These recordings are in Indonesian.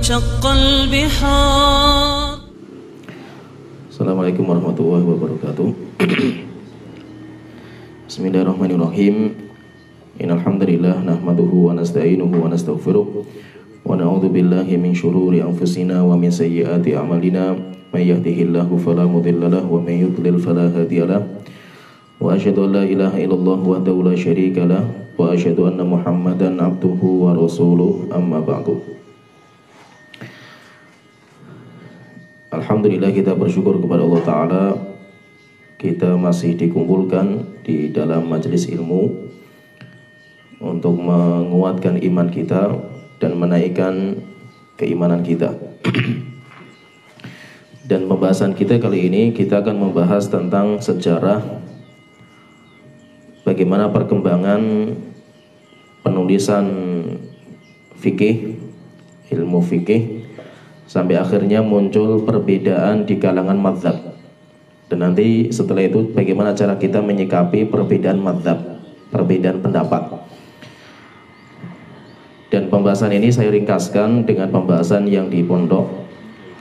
وانشق البحار. Assalamualaikum warahmatullahi wabarakatuh. Bismillahirrahmanirrahim. Innal hamdalillah nahmaduhu wa nasta'inuhu wa nastaghfiruh wa na'udzu billahi min shururi anfusina wa min sayyiati a'malina. May yahdihillahu fala mudilla lahu wa may yudlil fala hadiya lahu. Wa asyhadu an la ilaha illallah wahdahu la syarika lahu wa asyhadu anna Muhammadan abduhu wa rasuluh. Amma ba'du. Alhamdulillah, kita bersyukur kepada Allah Ta'ala, kita masih dikumpulkan di dalam majelis ilmu untuk menguatkan iman kita dan menaikkan keimanan kita. Dan pembahasan kita kali ini, kita akan membahas tentang sejarah bagaimana perkembangan penulisan fikih, ilmu fikih, sampai akhirnya muncul perbedaan di kalangan mazhab. Dan nanti setelah itu bagaimana cara kita menyikapi perbedaan mazhab, perbedaan pendapat. Dan pembahasan ini saya ringkaskan dengan pembahasan yang di pondok.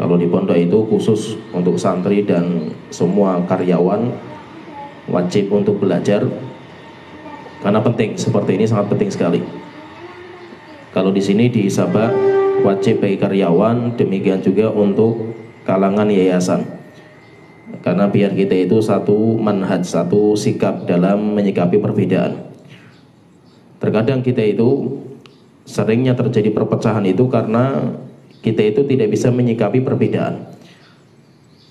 Kalau di pondok itu khusus untuk santri dan semua karyawan wajib untuk belajar, karena penting, seperti ini sangat penting sekali. Kalau di sini di Sabah wajib bagi karyawan, demikian juga untuk kalangan yayasan, karena biar kita itu satu manhaj, satu sikap dalam menyikapi perbedaan. Terkadang kita itu seringnya terjadi perpecahan itu karena kita itu tidak bisa menyikapi perbedaan.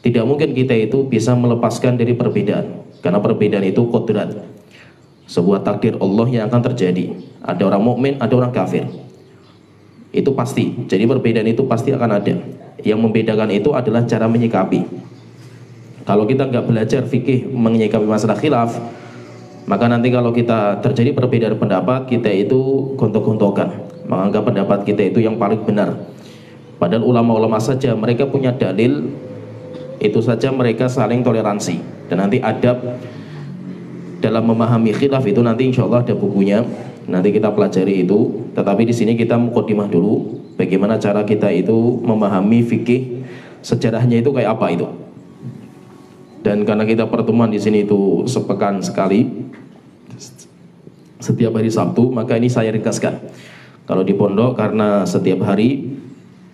Tidak mungkin kita itu bisa melepaskan dari perbedaan, karena perbedaan itu qudrat, sebuah takdir Allah yang akan terjadi. Ada orang mukmin, ada orang kafir, itu pasti. Jadi perbedaan itu pasti akan ada. Yang membedakan itu adalah cara menyikapi. Kalau kita nggak belajar fikih menyikapi masalah khilaf, maka nanti kalau kita terjadi perbedaan pendapat, kita itu gontok-gontokan, menganggap pendapat kita itu yang paling benar. Padahal ulama-ulama saja mereka punya dalil, itu saja mereka saling toleransi. Dan nanti adab dalam memahami khilaf itu nanti insya Allah ada bukunya. Nanti kita pelajari itu. Tetapi di sini kita mukadimah dulu bagaimana cara kita itu memahami fikih, sejarahnya itu kayak apa itu. Dan karena kita pertemuan di sini itu sepekan sekali, setiap hari Sabtu, maka ini saya ringkaskan. Kalau di pondok karena setiap hari,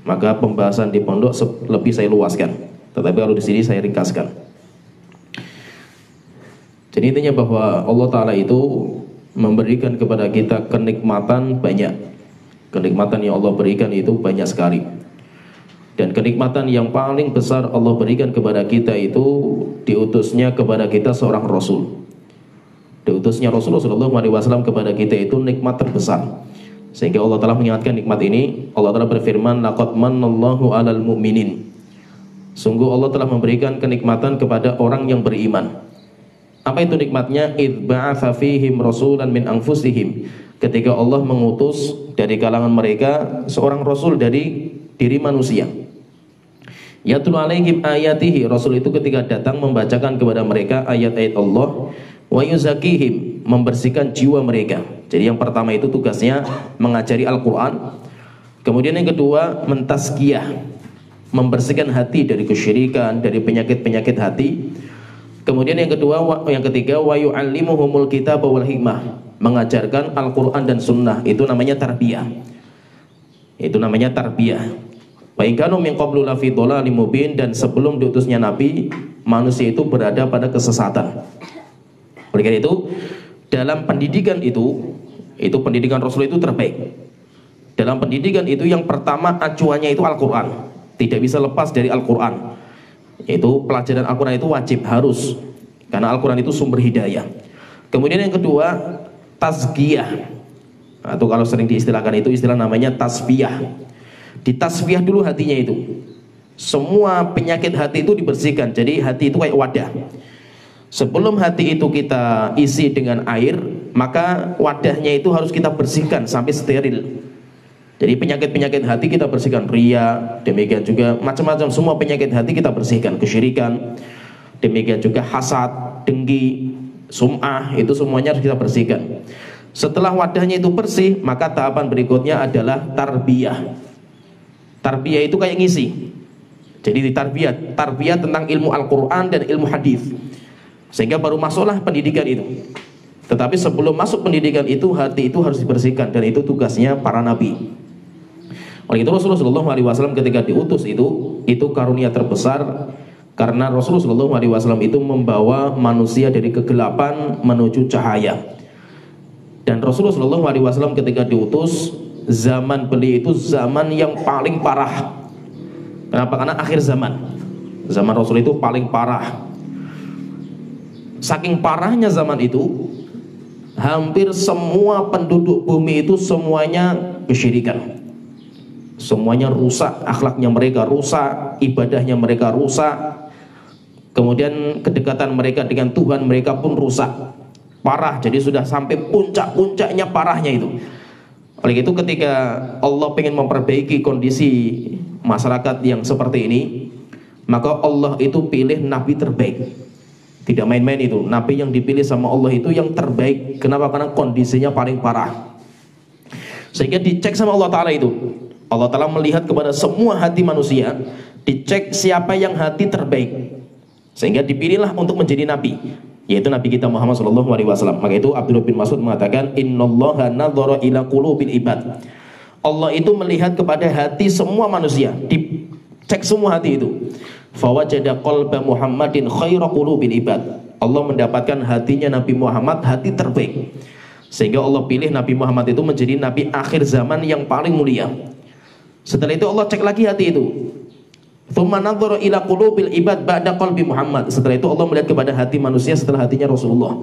maka pembahasan di pondok lebih saya luaskan. Tetapi kalau di sini saya ringkaskan. Jadi intinya bahwa Allah Ta'ala itu memberikan kepada kita kenikmatan banyak. Kenikmatan yang Allah berikan itu banyak sekali. Dan kenikmatan yang paling besar Allah berikan kepada kita itu diutusnya kepada kita seorang Rasul. Diutusnya Rasulullah SAW kepada kita itu nikmat terbesar. Sehingga Allah telah mengingatkan nikmat ini. Allah telah berfirman, laqad manallahu 'alal mu'minin. Sungguh Allah telah memberikan kenikmatan kepada orang yang beriman. Apa itu nikmatnya? Idz ba'atsa fihim rasulan min anfusihim. Ketika Allah mengutus dari kalangan mereka seorang rasul dari diri manusia. Yatlu alaihim ayatihi. Rasul itu ketika datang membacakan kepada mereka ayat-ayat Allah. Wa yuzakihim, membersihkan jiwa mereka. Jadi yang pertama itu tugasnya mengajari Al-Quran. Kemudian yang kedua mentazkiyah, membersihkan hati dari kesyirikan, dari penyakit-penyakit hati. Kemudian yang ketiga wa yu'allimuhumul kitab wal hikmah, mengajarkan Al-Quran dan Sunnah. Itu namanya tarbiyah. Itu namanya tarbiyah. Wa in kanu min qablu lafi dhalalim mubin. Dan sebelum diutusnya Nabi, manusia itu berada pada kesesatan. Oleh karena itu, dalam pendidikan itu pendidikan Rasul itu terbaik. Dalam pendidikan itu yang pertama acuannya itu Al-Quran. Tidak bisa lepas dari Al-Quran. Itu pelajaran Al-Quran itu wajib, harus, karena Al-Quran itu sumber hidayah. Kemudian yang kedua tazkiyah, atau kalau sering diistilahkan itu istilah namanya tasfiyah. Ditasfiyah dulu hatinya itu. Semua penyakit hati itu dibersihkan. Jadi hati itu kayak wadah. Sebelum hati itu kita isi dengan air, maka wadahnya itu harus kita bersihkan sampai steril. Jadi penyakit-penyakit hati kita bersihkan, riya, demikian juga macam-macam semua penyakit hati kita bersihkan, kesyirikan, demikian juga hasad, dengki, sum'ah, itu semuanya harus kita bersihkan. Setelah wadahnya itu bersih, maka tahapan berikutnya adalah tarbiyah. Tarbiyah itu kayak ngisi. Jadi tarbiyah tentang ilmu Al-Quran dan ilmu hadis, sehingga baru masuklah pendidikan itu. Tetapi sebelum masuk pendidikan itu, hati itu harus dibersihkan, dan itu tugasnya para nabi. Oleh itu Rasulullah SAW ketika diutus itu karunia terbesar, karena Rasulullah SAW itu membawa manusia dari kegelapan menuju cahaya. Dan Rasulullah SAW ketika diutus, zaman beliau itu zaman yang paling parah. Kenapa? Karena akhir zaman. Zaman Rasul itu paling parah. Saking parahnya zaman itu, hampir semua penduduk bumi itu semuanya kesyirikan. Semuanya rusak, akhlaknya mereka rusak, ibadahnya mereka rusak. Kemudian kedekatan mereka dengan Tuhan mereka pun rusak. Parah, jadi sudah sampai puncak-puncaknya parahnya itu. Oleh itu ketika Allah ingin memperbaiki kondisi masyarakat yang seperti ini, maka Allah itu pilih nabi terbaik. Tidak main-main itu, nabi yang dipilih sama Allah itu yang terbaik. Kenapa? Karena kondisinya paling parah. Sehingga dicek sama Allah Ta'ala itu. Allah Ta'ala melihat kepada semua hati manusia, dicek siapa yang hati terbaik, sehingga dipilihlah untuk menjadi nabi, yaitu Nabi kita Muhammad SAW. Maka itu Abdullah bin Mas'ud mengatakan, Innallaha nadhara ila qulubil ibad. Allah itu melihat kepada hati semua manusia, dicek semua hati itu. Fawajada qalba Muhammadin khaira qulubil ibad. Allah mendapatkan hatinya Nabi Muhammad hati terbaik, sehingga Allah pilih Nabi Muhammad itu menjadi nabi akhir zaman yang paling mulia. Setelah itu Allah cek lagi hati itu. Tsumma nadhara ila qulubil ibad ba'da qalbi Muhammad. Setelah itu Allah melihat kepada hati manusia setelah hatinya Rasulullah.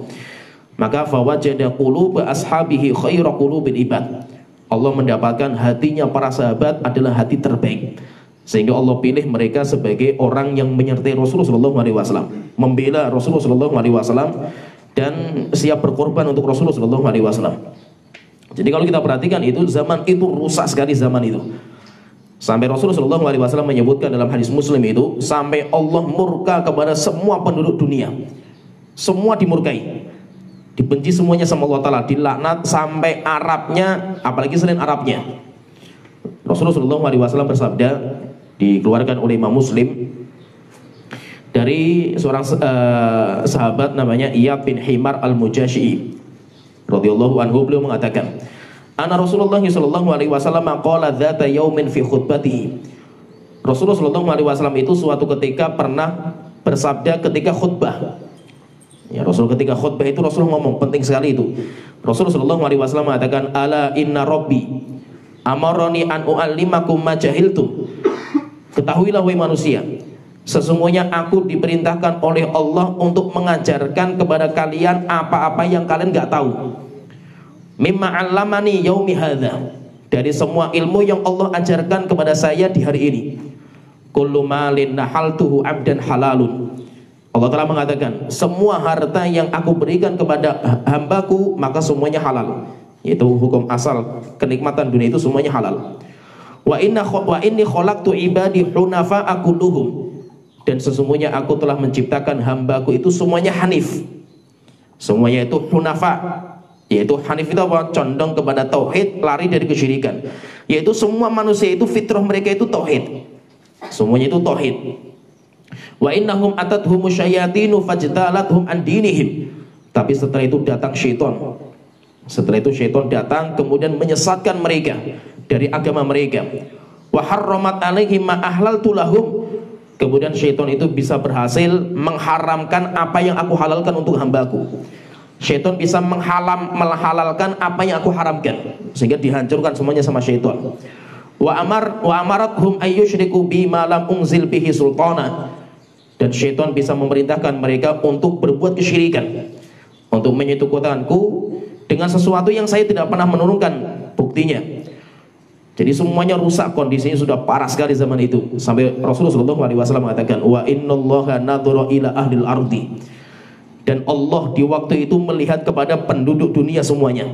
Maka fawajada qulub ashabihi khaira qulubil ibad. Allah mendapatkan hatinya para sahabat adalah hati terbaik, sehingga Allah pilih mereka sebagai orang yang menyertai Rasulullah SAW, membela Rasulullah SAW, dan siap berkorban untuk Rasulullah SAW. Jadi kalau kita perhatikan itu, zaman itu rusak sekali zaman itu. Sampai Rasulullah SAW menyebutkan dalam hadis Muslim itu, sampai Allah murka kepada semua penduduk dunia. Semua dimurkai, dibenci semuanya sama Allah Ta'ala, dilaknat sampai Arabnya, apalagi selain Arabnya. Rasulullah SAW bersabda, dikeluarkan oleh Imam Muslim dari seorang sahabat namanya Iyad bin Himar al-Mujashi'i radhiyallahu anhu. Beliau mengatakan, Ana Rasulullah sallallahu alaihi wasallam qala dzata yaumin fi khutbatihi. Rasulullah sallallahu alaihi wasallam itu suatu ketika pernah bersabda ketika khutbah. Ya, Rasul ketika khutbah itu Rasul ngomong, penting sekali itu. Rasulullah sallallahu alaihi wasallam mengatakan, ala inna rabbi amaroni an u'allimakum ma jahiltum. Ketahuilah wahai manusia, sesungguhnya aku diperintahkan oleh Allah untuk mengajarkan kepada kalian apa-apa yang kalian gak tahu. Mimma 'allamani yaumi hadza, dari semua ilmu yang Allah ajarkan kepada saya di hari ini. Kullu malin nahaltuhu 'abdan halalun. Allah telah mengatakan, semua harta yang aku berikan kepada hambaku maka semuanya halal. Yaitu hukum asal kenikmatan dunia itu semuanya halal. Wa inni khalaqtu ibadi hunafa'a kulluhum. Dan sesungguhnya aku telah menciptakan hambaku itu semuanya hanif. Semuanya itu hunafa. Yaitu hanif itu apa? Condong kepada tauhid, lari dari kesyirikan. Yaitu semua manusia itu fitrah mereka itu tauhid. Semuanya itu tauhid. Wa innahum atathum syayatinu fajtalathum an dinihim. Tapi setelah itu datang syaitan. Setelah itu syaitan datang kemudian menyesatkan mereka dari agama mereka. Wa harramat alaihim ma ahlaltu lahum. Kemudian syaitan itu bisa berhasil mengharamkan apa yang aku halalkan untuk hambaku. Syaitan bisa menghalalkan apa yang aku haramkan, sehingga dihancurkan semuanya sama syaitan. Wa amarathum ayyushriku bima lam unzil bihi sultana. Dan syaitan bisa memerintahkan mereka untuk berbuat kesyirikan, untuk menyekutukanku dengan sesuatu yang saya tidak pernah menurunkan buktinya. Jadi semuanya rusak, kondisinya sudah parah sekali zaman itu. Sampai Rasulullah SAW mengatakan, wa innallaha nadhara ila ahlil ardi. Dan Allah di waktu itu melihat kepada penduduk dunia semuanya.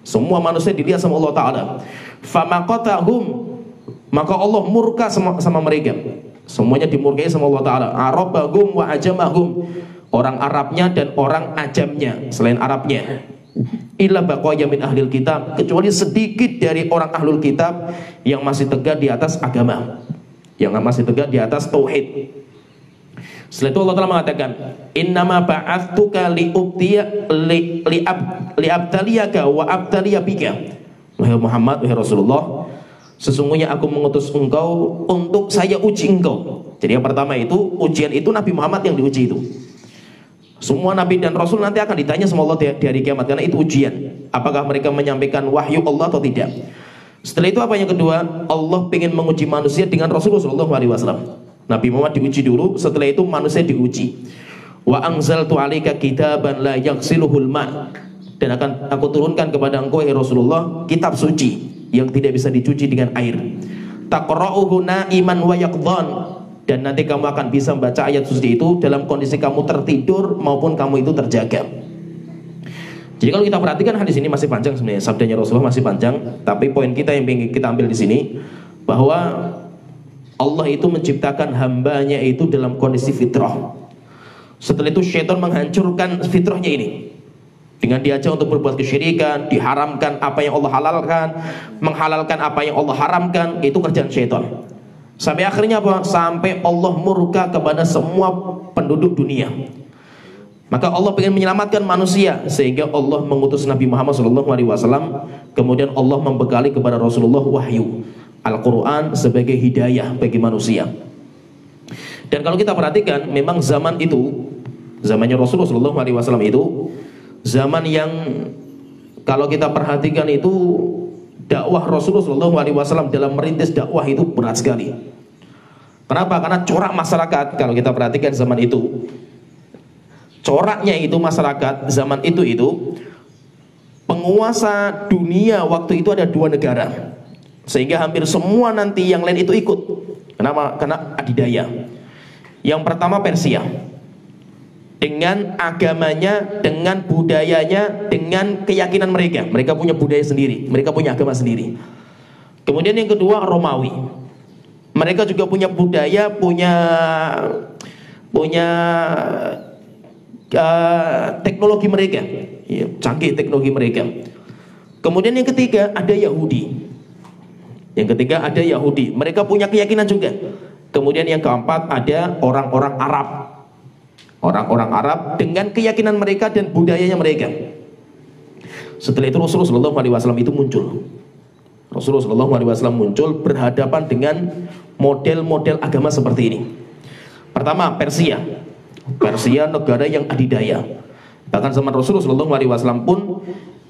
Semua manusia dilihat sama Allah Ta'ala. Famaqatahum, maka Allah murka sama mereka. Semuanya dimurkai sama Allah Ta'ala. Arabahum wa ajamahum, orang Arabnya dan orang ajamnya selain Arabnya. illa baqaya min ahlil kitab, kecuali sedikit dari orang ahlul kitab yang masih tegak di atas agama, yang masih tegak di atas tauhid. Setelah itu Allah Ta'ala mengatakan, innama ba'attuka li'abtaliyaka wa abtaliya bika. Wahai Muhammad, wahai Rasulullah, sesungguhnya aku mengutus engkau untuk saya uji engkau. Jadi yang pertama itu, ujian itu Nabi Muhammad yang diuji itu. Semua Nabi dan Rasul nanti akan ditanya sama Allah di hari kiamat, karena itu ujian. Apakah mereka menyampaikan wahyu Allah atau tidak. Setelah itu apa yang kedua? Allah ingin menguji manusia dengan Rasulullah SAW. Nabi Muhammad diuji dulu, setelah itu manusia diuji. Wa anzaltu 'alaika kitaban la yaghsiluhul ma', dan akan aku turunkan kepada engkau ya Rasulullah kitab suci yang tidak bisa dicuci dengan air. Taqra'uhu na'iman wa yaqdhan, dan nanti kamu akan bisa membaca ayat suci itu dalam kondisi kamu tertidur maupun kamu itu terjaga. Jadi kalau kita perhatikan hadis ini masih panjang sebenarnya, sabdanya Rasulullah masih panjang, tapi poin kita yang ingin kita ambil di sini bahwa Allah itu menciptakan hambanya itu dalam kondisi fitrah. Setelah itu syaitan menghancurkan fitrahnya ini dengan diajak untuk berbuat kesyirikan, diharamkan apa yang Allah halalkan, menghalalkan apa yang Allah haramkan. Itu kerjaan syaitan. Sampai akhirnya apa? Sampai Allah murka kepada semua penduduk dunia. Maka Allah ingin menyelamatkan manusia, sehingga Allah mengutus Nabi Muhammad SAW. Kemudian Allah membekali kepada Rasulullah wahyu Al-Quran sebagai hidayah bagi manusia. Dan kalau kita perhatikan, memang zaman itu, zamannya Rasulullah SAW itu zaman yang kalau kita perhatikan itu dakwah Rasulullah SAW dalam merintis dakwah itu berat sekali. Kenapa? Karena corak masyarakat, kalau kita perhatikan zaman itu, coraknya itu masyarakat zaman itu penguasa dunia waktu itu ada 2 negara, sehingga hampir semua nanti yang lain itu ikut. Kenapa? Karena adidaya. Yang pertama Persia, dengan agamanya, dengan budayanya, dengan keyakinan mereka. Mereka punya budaya sendiri, mereka punya agama sendiri. Kemudian yang kedua Romawi. Mereka juga punya budaya, punya teknologi mereka, ya, canggih teknologi mereka. Kemudian yang ketiga ada Yahudi. Yang ketiga ada Yahudi, mereka punya keyakinan juga. Kemudian yang keempat ada orang-orang Arab. Orang-orang Arab dengan keyakinan mereka dan budayanya mereka. Setelah itu Rasulullah SAW itu muncul. Rasulullah SAW muncul berhadapan dengan model-model agama seperti ini. Pertama Persia. Persia negara yang adidaya. Bahkan zaman Rasulullah SAW pun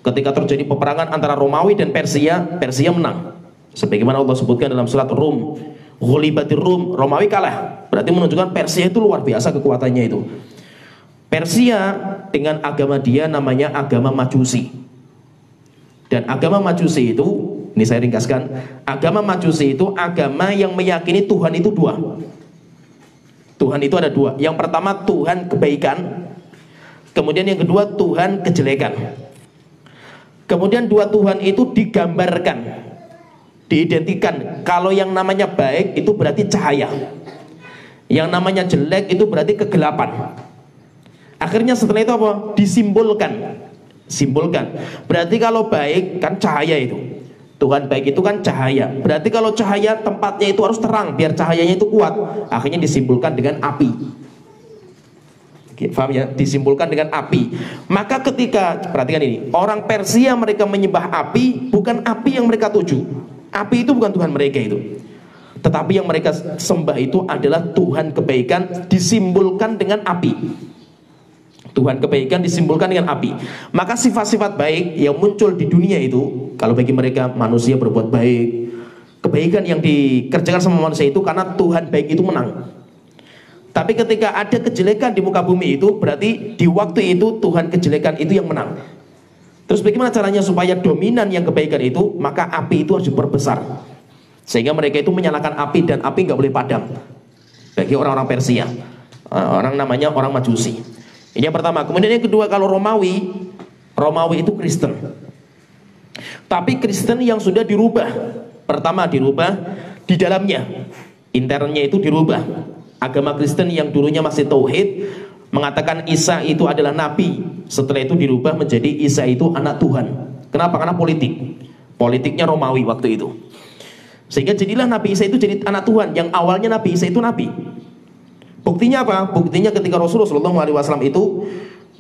ketika terjadi peperangan antara Romawi dan Persia, Persia menang. Sebagaimana Allah sebutkan dalam surat Rum, ghulibatir Rum, Romawi kalah. Berarti menunjukkan Persia itu luar biasa kekuatannya itu. Persia dengan agama dia namanya agama Majusi. Dan agama Majusi itu, ini saya ringkaskan, agama Majusi itu agama yang meyakini Tuhan itu 2. Tuhan itu ada 2. Yang pertama Tuhan kebaikan, kemudian yang kedua Tuhan kejelekan. Kemudian 2 Tuhan itu digambarkan, diidentikan. Kalau yang namanya baik itu berarti cahaya, yang namanya jelek itu berarti kegelapan. Akhirnya setelah itu apa? Disimbolkan. Simbolkan. Berarti kalau baik kan cahaya itu. Tuhan baik itu kan cahaya. Berarti kalau cahaya tempatnya itu harus terang biar cahayanya itu kuat. Akhirnya disimbolkan dengan api. Oke, paham ya? Disimbolkan dengan api. Maka ketika, perhatikan ini, orang Persia mereka menyembah api, bukan api yang mereka tuju. Api itu bukan Tuhan mereka itu. Tetapi yang mereka sembah itu adalah Tuhan kebaikan disimbolkan dengan api. Tuhan kebaikan disimbolkan dengan api. Maka sifat-sifat baik yang muncul di dunia itu, kalau bagi mereka manusia berbuat baik, kebaikan yang dikerjakan sama manusia itu karena Tuhan baik itu menang. Tapi ketika ada kejelekan di muka bumi itu, berarti di waktu itu Tuhan kejelekan itu yang menang. Terus bagaimana caranya supaya dominan yang kebaikan itu? Maka api itu harus diperbesar, sehingga mereka itu menyalakan api, dan api nggak boleh padam. Bagi orang-orang Persia, orang namanya orang Majusi. Ini yang pertama. Kemudian yang kedua, kalau Romawi itu Kristen. Tapi Kristen yang sudah dirubah. Pertama dirubah di dalamnya, internalnya itu dirubah. Agama Kristen yang dulunya masih tauhid, mengatakan Isa itu adalah nabi. Setelah itu dirubah menjadi Isa itu anak Tuhan. Kenapa? Karena politiknya Romawi waktu itu. Sehingga jadilah Nabi Isa itu jadi anak Tuhan. Yang awalnya Nabi Isa itu nabi. Buktinya apa? Buktinya ketika Rasulullah SAW itu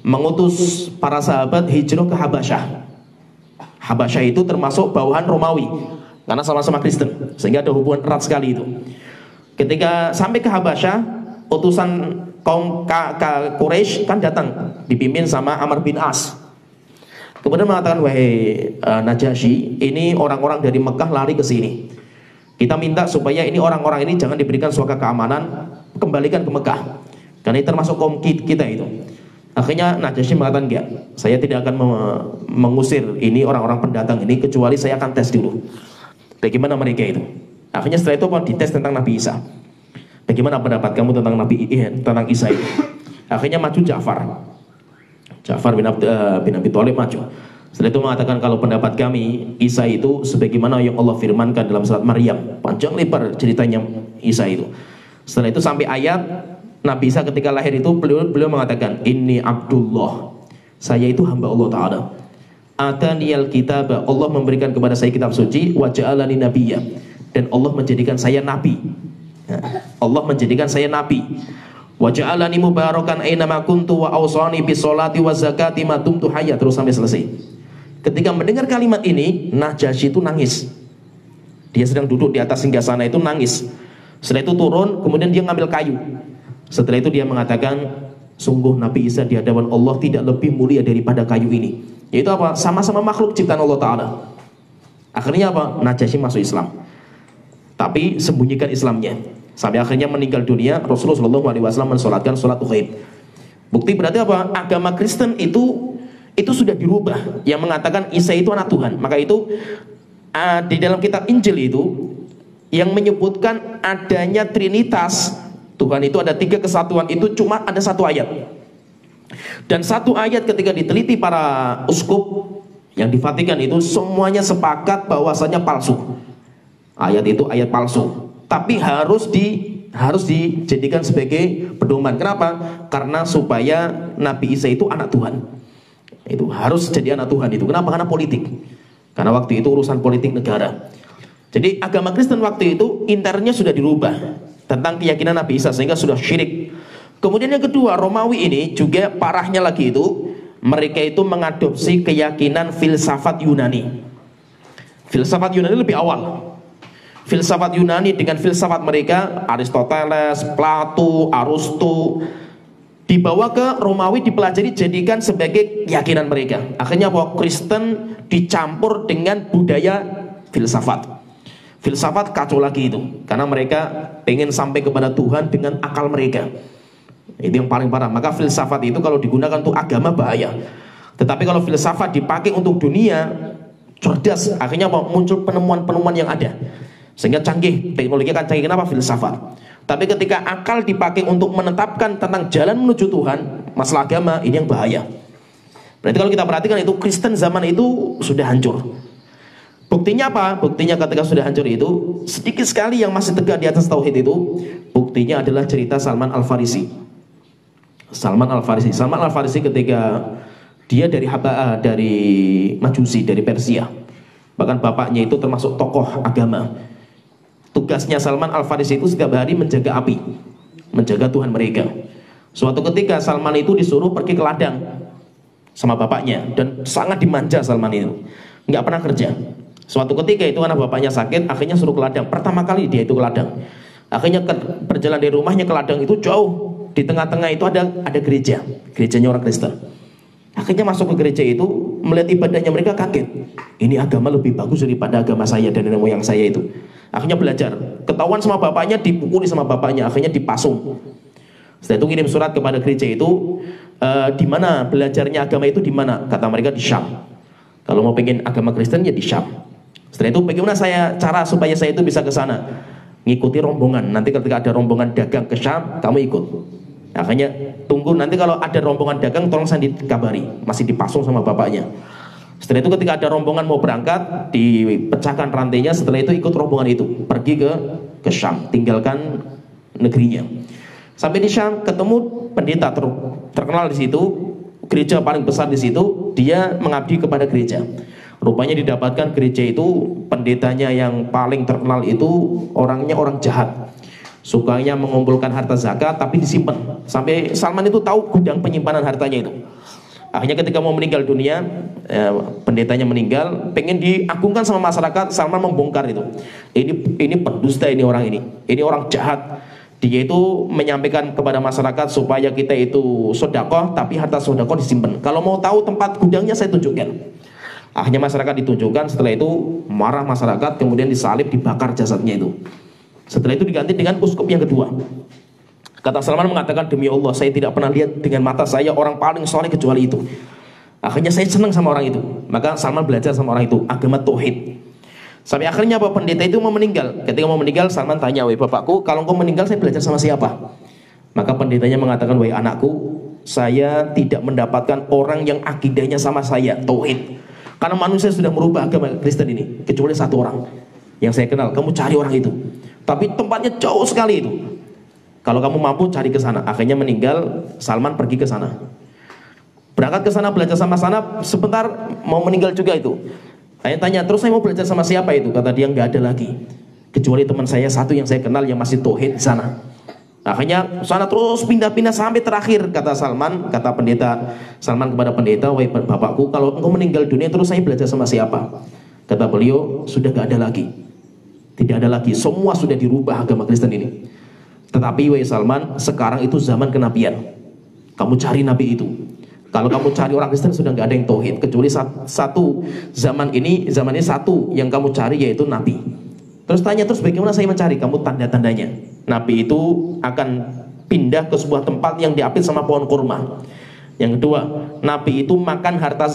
mengutus para sahabat hijrah ke Habasyah. Habasyah itu termasuk bawahan Romawi karena sama-sama Kristen, sehingga ada hubungan erat sekali itu. Ketika sampai ke Habasyah, utusan kaum Quraisy kan datang dipimpin sama Amr bin As. Kemudian mengatakan, wahai Najasyi, ini orang-orang dari Mekah lari ke sini. Kita minta supaya ini orang-orang ini jangan diberikan suaka keamanan, kembalikan ke Mekah. Karena ini termasuk kaum kita itu. Akhirnya Najasyi mengatakan, enggak, saya tidak akan mengusir ini orang-orang pendatang ini, kecuali saya akan tes dulu bagaimana mereka itu. Akhirnya setelah itu dites tentang Nabi Isa. Bagaimana pendapat kamu tentang tentang Isa itu? Akhirnya maju Ja'far bin Abi Thalib maju. Setelah itu mengatakan, kalau pendapat kami Isa itu sebagaimana yang Allah firmankan dalam surat Maryam. Panjang lebar ceritanya Isa itu. Setelah itu sampai ayat Nabi Isa ketika lahir itu beliau mengatakan, Inni Abdullah, saya itu hamba Allah Ta'ala. Ataniyal kitab, Allah memberikan kepada saya kitab suci, wa ja'alani nabiyya, dan Allah menjadikan saya nabi. Allah menjadikan saya nabi. Wa ja'alani mubarakan aina ma kuntu wa awsani bis sholati wa zakati ma dumtu hayya, terus sampai selesai. Ketika mendengar kalimat ini, Najasyi itu nangis. Dia sedang duduk di atas singgasana itu nangis. Setelah itu turun, kemudian dia ngambil kayu. Setelah itu dia mengatakan, sungguh Nabi Isa di hadapan Allah tidak lebih mulia daripada kayu ini. Yaitu apa? Sama-sama makhluk ciptaan Allah Ta'ala. Akhirnya apa? Najasyi masuk Islam, tapi sembunyikan Islamnya. Sampai akhirnya meninggal dunia, Rasulullah SAW mensolatkan sholat Ghaib. Bukti berarti apa? Agama Kristen itu sudah dirubah, yang mengatakan Isa itu anak Tuhan. Maka itu di dalam kitab Injil itu yang menyebutkan adanya Trinitas, Tuhan itu ada 3 kesatuan, itu cuma ada 1 ayat. Dan 1 ayat ketika diteliti para uskup yang di Vatikan itu semuanya sepakat bahwasanya palsu. Ayat itu ayat palsu. Tapi harus dijadikan sebagai pedoman. Kenapa? Karena supaya Nabi Isa itu anak Tuhan. Itu harus jadi anak Tuhan itu. Kenapa? Karena politik. Karena waktu itu urusan politik negara. Jadi agama Kristen waktu itu internnya sudah dirubah tentang keyakinan Nabi Isa, sehingga sudah syirik. Kemudian yang kedua, Romawi ini juga parahnya lagi itu, mereka itu mengadopsi keyakinan filsafat Yunani. Filsafat Yunani lebih awal. Filsafat Yunani dengan filsafat mereka, Aristoteles, Plato, Aristo, dibawa ke Romawi, dipelajari, jadikan sebagai keyakinan mereka. Akhirnya bahwa Kristen dicampur dengan budaya filsafat. Filsafat kacau lagi itu, karena mereka pengen sampai kepada Tuhan dengan akal mereka. Itu yang paling parah. Maka filsafat itu kalau digunakan untuk agama bahaya. Tetapi kalau filsafat dipakai untuk dunia, cerdas, akhirnya muncul penemuan-penemuan yang ada, sehingga canggih, teknologi akan canggih. Kenapa? Filsafat. Tapi ketika akal dipakai untuk menetapkan tentang jalan menuju Tuhan, masalah agama, ini yang bahaya. Berarti kalau kita perhatikan itu, Kristen zaman itu sudah hancur. Buktinya apa? Buktinya ketika sudah hancur itu, sedikit sekali yang masih tegak di atas tauhid itu. Buktinya adalah cerita Salman Al-Farisi. Salman Al-Farisi ketika dia dari Majusi, dari Persia. Bahkan bapaknya itu termasuk tokoh agama. Tugasnya Salman Al-Farisi itu setiap hari menjaga api, menjaga Tuhan mereka. Suatu ketika Salman itu disuruh pergi ke ladang sama bapaknya, dan sangat dimanja Salman itu, nggak pernah kerja. Suatu ketika itu anak bapaknya sakit, akhirnya suruh ke ladang. Pertama kali dia itu ke ladang. Akhirnya berjalan dari rumahnya ke ladang itu jauh. Di tengah-tengah itu ada gereja, gerejanya orang Kristen. Akhirnya masuk ke gereja itu, melihat ibadahnya mereka, kaget. Ini agama lebih bagus daripada agama saya dan nenek moyang saya itu. Akhirnya belajar. Ketahuan sama bapaknya, dipukuli sama bapaknya, akhirnya dipasung. Setelah itu kirim surat kepada gereja itu, di mana belajarnya agama itu di mana? Kata mereka di Syam. Kalau mau pengen agama Kristen ya di Syam. Setelah itu bagaimana cara supaya saya itu bisa ke sana? Ngikuti rombongan. Nanti ketika ada rombongan dagang ke Syam, kamu ikut. Akhirnya tunggu, nanti kalau ada rombongan dagang tolong saya dikabari. Masih dipasung sama bapaknya. Setelah itu ketika ada rombongan mau berangkat, dipecahkan rantainya. Setelah itu ikut rombongan itu pergi ke Syam, tinggalkan negerinya. Sampai di Syam ketemu pendeta terkenal di situ, gereja paling besar di situ, dia mengabdi kepada gereja. Rupanya didapatkan gereja itu pendetanya yang paling terkenal itu orangnya orang jahat. Sukanya mengumpulkan harta zakat tapi disimpan. Sampai Salman itu tahu gudang penyimpanan hartanya itu. Akhirnya ketika mau meninggal dunia, pendetanya meninggal, pengen diagungkan sama masyarakat, Salman membongkar itu. Ini pendusta ini orang ini. Ini orang jahat. Dia itu menyampaikan kepada masyarakat supaya kita itu sedekah, tapi harta sedekah disimpan. Kalau mau tahu tempat gudangnya saya tunjukkan. Akhirnya masyarakat ditunjukkan. Setelah itu marah masyarakat, kemudian disalib, dibakar jasadnya itu. Setelah itu diganti dengan uskup yang kedua. Kata Salman mengatakan, demi Allah saya tidak pernah lihat dengan mata saya orang paling soleh kecuali itu. Akhirnya saya senang sama orang itu. Maka Salman belajar sama orang itu agama tauhid. Sampai akhirnya apa, pendeta itu mau meninggal. Ketika mau meninggal, Salman tanya, wahai bapakku, kalau engkau meninggal saya belajar sama siapa? Maka pendetanya mengatakan, wahai anakku, saya tidak mendapatkan orang yang akidahnya sama saya, tauhid. Karena manusia sudah merubah agama Kristen ini, kecuali satu orang yang saya kenal. Kamu cari orang itu, tapi tempatnya jauh sekali itu. Kalau kamu mampu cari ke sana. Akhirnya meninggal, Salman pergi ke sana. Berangkat ke sana, belajar sama sana, sebentar mau meninggal juga itu. Saya tanya, terus saya mau belajar sama siapa itu? Kata dia, nggak ada lagi, kecuali teman saya satu yang saya kenal yang masih tauhid di sana. Akhirnya sana terus pindah-pindah sampai terakhir kata Salman, kata pendeta Salman kepada pendeta, wahai bapakku, kalau engkau meninggal dunia terus saya belajar sama siapa? Kata beliau, sudah nggak ada lagi, tidak ada lagi, semua sudah dirubah agama Kristen ini. Tetapi wahai Salman, sekarang itu zaman kenabian. Kamu cari nabi itu. Kalau kamu cari orang Kristen sudah nggak ada yang tauhid, kecuali satu zaman ini satu yang kamu cari yaitu nabi. Terus tanya, terus bagaimana saya mencari? Kamu tanda-tandanya. Nabi itu akan pindah ke sebuah tempat yang diapit sama pohon kurma. Yang kedua, nabi itu makan harta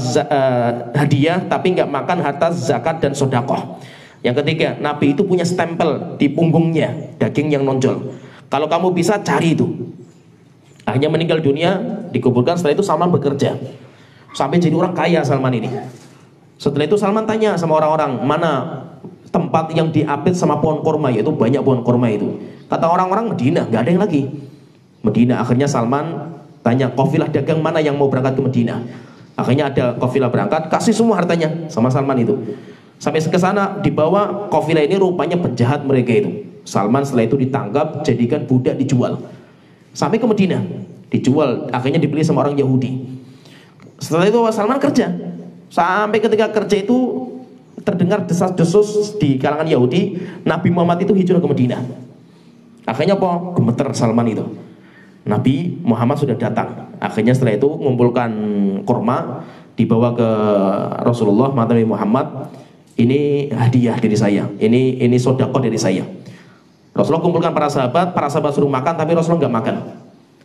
hadiah tapi nggak makan harta zakat dan sodakoh. Yang ketiga, nabi itu punya stempel di punggungnya, daging yang nonjol. Kalau kamu bisa cari itu. Akhirnya meninggal dunia, dikuburkan. Setelah itu Salman bekerja sampai jadi orang kaya Salman ini. Setelah itu Salman tanya sama orang-orang, mana tempat yang diapit sama pohon kurma, yaitu banyak pohon kurma itu. Kata orang-orang Medina, nggak ada yang lagi. Medina. Akhirnya Salman tanya, kafilah dagang mana yang mau berangkat ke Medina? Akhirnya ada kafilah berangkat, kasih semua hartanya sama Salman itu. Sampai ke sana dibawa kafilah ini, rupanya penjahat mereka itu. Salman setelah itu ditangkap, jadikan budak, dijual. Sampai ke Medina, dijual, akhirnya dibeli sama orang Yahudi. Setelah itu Salman kerja. Sampai ketika kerja itu terdengar desas-desus di kalangan Yahudi, Nabi Muhammad itu hijrah ke Medina. Akhirnya apa? Gemeter Salman itu. Nabi Muhammad sudah datang. Akhirnya setelah itu mengumpulkan kurma, dibawa ke Rasulullah, mata Nabi Muhammad, ini hadiah dari saya, ini sedekah dari saya. Rasulullah kumpulkan para sahabat suruh makan, tapi Rasulullah nggak makan.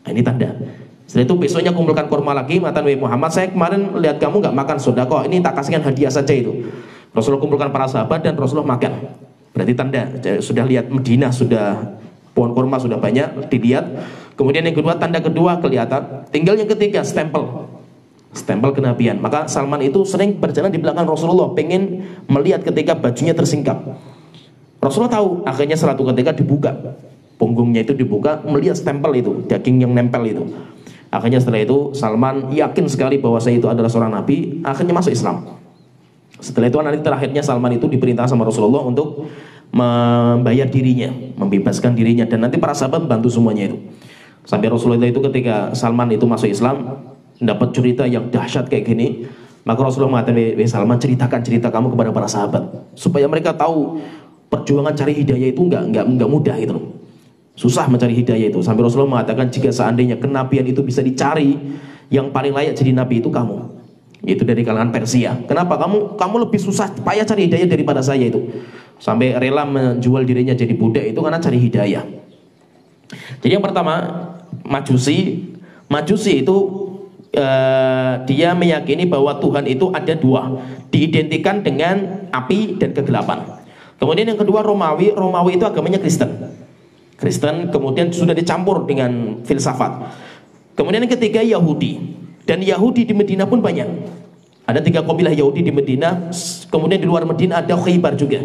Nah, ini tanda. Setelah itu besoknya kumpulkan kurma lagi, mata Nabi Muhammad, saya kemarin lihat kamu nggak makan sedekah, ini tak kasihkan hadiah saja itu. Rasulullah kumpulkan para sahabat dan Rasulullah makan. Berarti tanda, sudah lihat Medina, sudah pohon kurma sudah banyak dilihat. Kemudian yang kedua, tanda kedua kelihatan. Tinggal yang ketiga, stempel kenabian. Maka Salman itu sering berjalan di belakang Rasulullah, pengen melihat ketika bajunya tersingkap. Rasulullah tahu. Akhirnya suatu ketika dibuka, punggungnya itu dibuka, melihat stempel itu, daging yang nempel itu. Akhirnya setelah itu Salman yakin sekali bahwa saya itu adalah seorang nabi. Akhirnya masuk Islam. Setelah itu nanti terakhirnya Salman itu diperintah sama Rasulullah untuk membayar dirinya, membebaskan dirinya, dan nanti para sahabat membantu semuanya itu. Sampai Rasulullah itu ketika Salman itu masuk Islam, dapat cerita yang dahsyat kayak gini, maka Rasulullah mengatakan, Salman, ceritakan cerita kamu kepada para sahabat supaya mereka tahu perjuangan cari hidayah itu nggak mudah gitu loh. Susah mencari hidayah itu. Sampai Rasulullah mengatakan, jika seandainya kenabian itu bisa dicari, yang paling layak jadi nabi itu kamu, yaitu dari kalangan Persia. Kenapa? Kamu lebih susah payah cari hidayah daripada saya itu. Sampai rela menjual dirinya jadi budak itu karena cari hidayah. Jadi yang pertama, Majusi itu dia meyakini bahwa Tuhan itu ada dua, diidentikan dengan api dan kegelapan. Kemudian yang kedua Romawi itu agamanya Kristen, kemudian sudah dicampur dengan filsafat. Kemudian yang ketiga Yahudi, dan Yahudi di Medina pun banyak. Ada 3 kabilah Yahudi di Medina, kemudian di luar Medina ada Khaybar juga.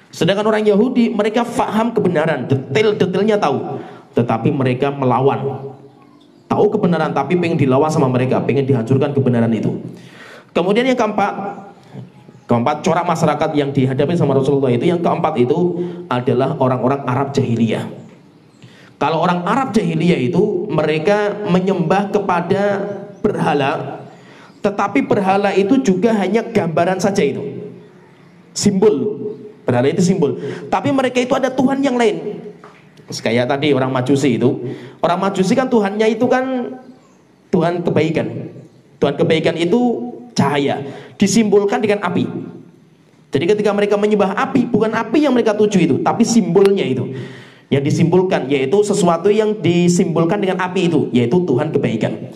Sedangkan orang Yahudi mereka faham kebenaran, detail-detailnya tahu. tetapi mereka melawan. Tahu kebenaran tapi pengen dilawan sama mereka, pengen dihancurkan kebenaran itu. Kemudian yang keempat corak masyarakat yang dihadapi sama Rasulullah itu, yang keempat itu adalah orang-orang Arab jahiliyah. Kalau orang Arab jahiliyah itu mereka menyembah kepada berhala, tetapi berhala itu juga hanya gambaran saja, itu simbol. Berhala itu simbol, tapi mereka itu ada Tuhan yang lain. Kayak tadi orang Majusi itu, orang Majusi kan Tuhannya itu kan Tuhan kebaikan. Tuhan kebaikan itu cahaya, disimbolkan dengan api. Jadi ketika mereka menyembah api, bukan api yang mereka tuju itu, tapi simbolnya itu yang disimbolkan, yaitu sesuatu yang disimbolkan dengan api itu, yaitu Tuhan kebaikan.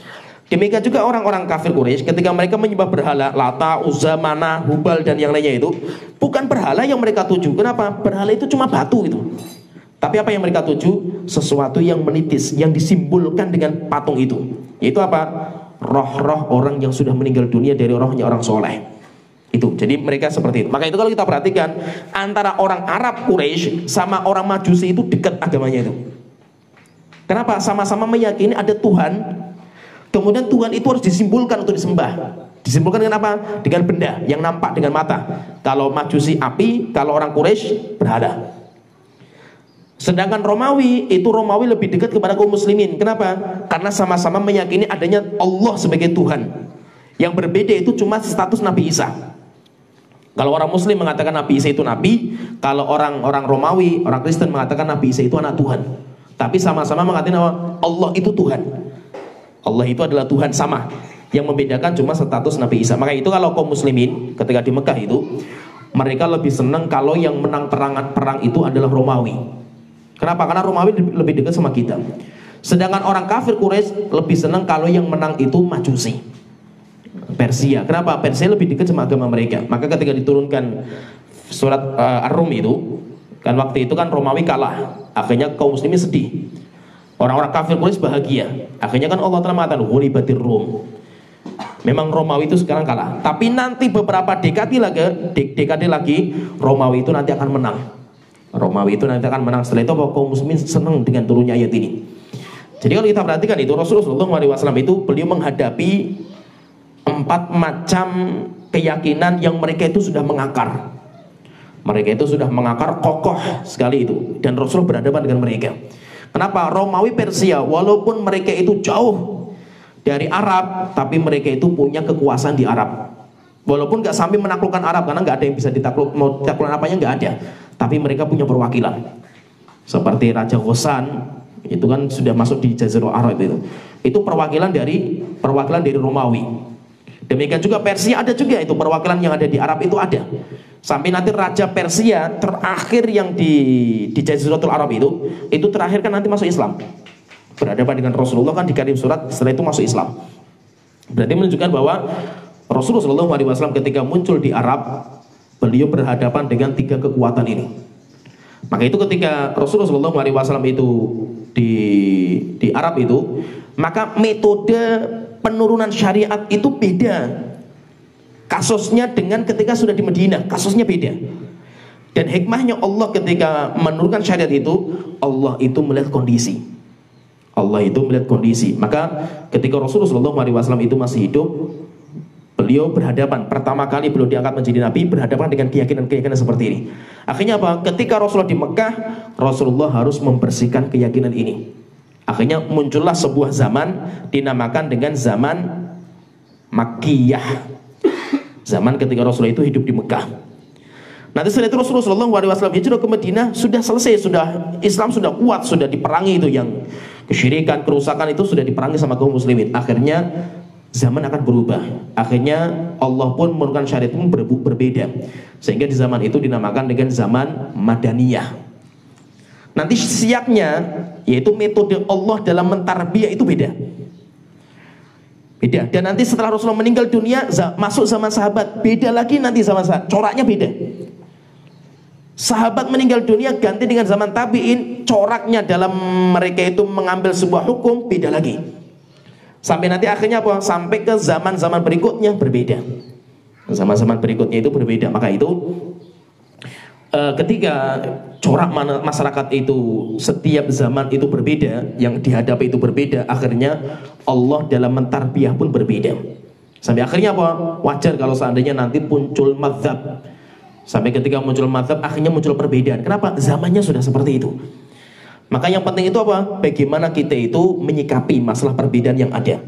Demikian juga orang-orang kafir Quraisy ketika mereka menyembah berhala, Lata, Uzza, Mana, Hubal dan yang lainnya itu, bukan berhala yang mereka tuju. Kenapa? Berhala itu cuma batu itu. Tapi apa yang mereka tuju? Sesuatu yang menitis, yang disimbolkan dengan patung itu, yaitu apa? Roh-roh orang yang sudah meninggal dunia dari rohnya orang soleh. Itu. Jadi mereka seperti itu. Maka itu kalau kita perhatikan, antara orang Arab Quraisy sama orang Majusi itu dekat agamanya itu. Kenapa? Sama-sama meyakini ada Tuhan. Kemudian Tuhan itu harus disimbolkan untuk disembah. Disimbolkan dengan apa? Dengan benda yang nampak dengan mata. Kalau Majusi api, kalau orang Quraisy berhala. Sedangkan Romawi lebih dekat kepada kaum muslimin. Kenapa? Karena sama-sama meyakini adanya Allah sebagai Tuhan. Yang berbeda itu cuma status Nabi Isa. Kalau orang muslim mengatakan Nabi Isa itu nabi, kalau orang Romawi, orang Kristen mengatakan Nabi Isa itu anak Tuhan. Tapi sama-sama mengatakan Allah itu Tuhan. Allah itu adalah Tuhan, sama. Yang membedakan cuma status Nabi Isa. Maka itu kalau kaum muslimin ketika di Mekah itu, mereka lebih senang kalau yang menang perang itu adalah Romawi. Kenapa? Karena Romawi lebih dekat sama kita. Sedangkan orang kafir Quraisy lebih senang kalau yang menang itu Majusi, Persia. Kenapa? Persia lebih dekat sama agama mereka. Maka ketika diturunkan surat Ar-Rum itu, kan waktu itu kan Romawi kalah. Akhirnya kaum muslimin sedih. Orang-orang kafir Quraisy bahagia. Akhirnya kan Allah telah mengatakan ghulibatir Rum. Memang Romawi itu sekarang kalah. Tapi nanti beberapa dekade lagi Romawi itu nanti akan menang. Romawi itu nanti akan menang. Setelah itu kaum muslimin senang dengan turunnya ayat ini. Jadi kalau kita perhatikan itu, Rasulullah SAW itu beliau menghadapi 4 macam keyakinan yang mereka itu sudah mengakar. Mereka itu sudah mengakar kokoh sekali itu, dan Rasul berhadapan dengan mereka. Kenapa? Romawi Persia walaupun mereka itu jauh dari Arab, tapi mereka itu punya kekuasaan di Arab. Walaupun gak sampai menaklukkan Arab, karena gak ada yang bisa ditakluk, mau taklukkan apanya gak ada. Tapi mereka punya perwakilan. Seperti Raja Ghassan, itu kan sudah masuk di Jazirah Arab itu. Itu perwakilan dari Romawi. Demikian juga Persia ada juga, itu perwakilan yang ada di Arab itu ada. Sampai nanti Raja Persia terakhir yang di Jaziratul Arab itu terakhir kan nanti masuk Islam. Berhadapan dengan Rasulullah kan dikirim surat, setelah itu masuk Islam. Berarti menunjukkan bahwa Rasulullah SAW ketika muncul di Arab, beliau berhadapan dengan 3 kekuatan ini. Maka itu ketika Rasulullah SAW itu di Arab itu, maka metode penurunan syariat itu beda. Kasusnya dengan ketika sudah di Madinah, kasusnya beda. Dan hikmahnya Allah ketika menurunkan syariat itu, Allah itu melihat kondisi. Allah itu melihat kondisi. Maka ketika Rasulullah SAW itu masih hidup, beliau berhadapan, pertama kali beliau diangkat menjadi nabi, berhadapan dengan keyakinan-keyakinan seperti ini. Akhirnya apa? Ketika Rasulullah di Mekah, Rasulullah harus membersihkan keyakinan ini. Akhirnya muncullah sebuah zaman dinamakan dengan zaman Makkiyah. Zaman ketika Rasulullah itu hidup di Mekah. Nanti setelah itu Rasulullah SAW hijrah ke Madinah, sudah selesai, sudah Islam sudah kuat, sudah diperangi itu, yang kesyirikan, kerusakan itu sudah diperangi sama kaum muslimin. Akhirnya zaman akan berubah. Akhirnya Allah pun menurunkan syariat pun berbeda. Sehingga di zaman itu dinamakan dengan zaman Madaniyah. Nanti siaknya, yaitu metode Allah dalam mentarbiyah itu beda. Beda. Dan nanti setelah Rasulullah meninggal dunia, masuk zaman sahabat, beda lagi nanti zaman sahabat, coraknya beda. Sahabat meninggal dunia ganti dengan zaman tabi'in, coraknya dalam mereka itu mengambil sebuah hukum beda lagi. Sampai nanti akhirnya apa? Sampai ke zaman-zaman berikutnya berbeda. Zaman-zaman berikutnya itu berbeda. Maka itu ketika corak masyarakat itu setiap zaman itu berbeda, yang dihadapi itu berbeda, akhirnya Allah dalam mentarbiyah pun berbeda. Sampai akhirnya apa? Wajar kalau seandainya nanti muncul mazhab. Sampai ketika muncul mazhab, akhirnya muncul perbedaan. Kenapa? Zamannya sudah seperti itu. Maka yang penting itu apa? Bagaimana kita itu menyikapi masalah perbedaan yang ada.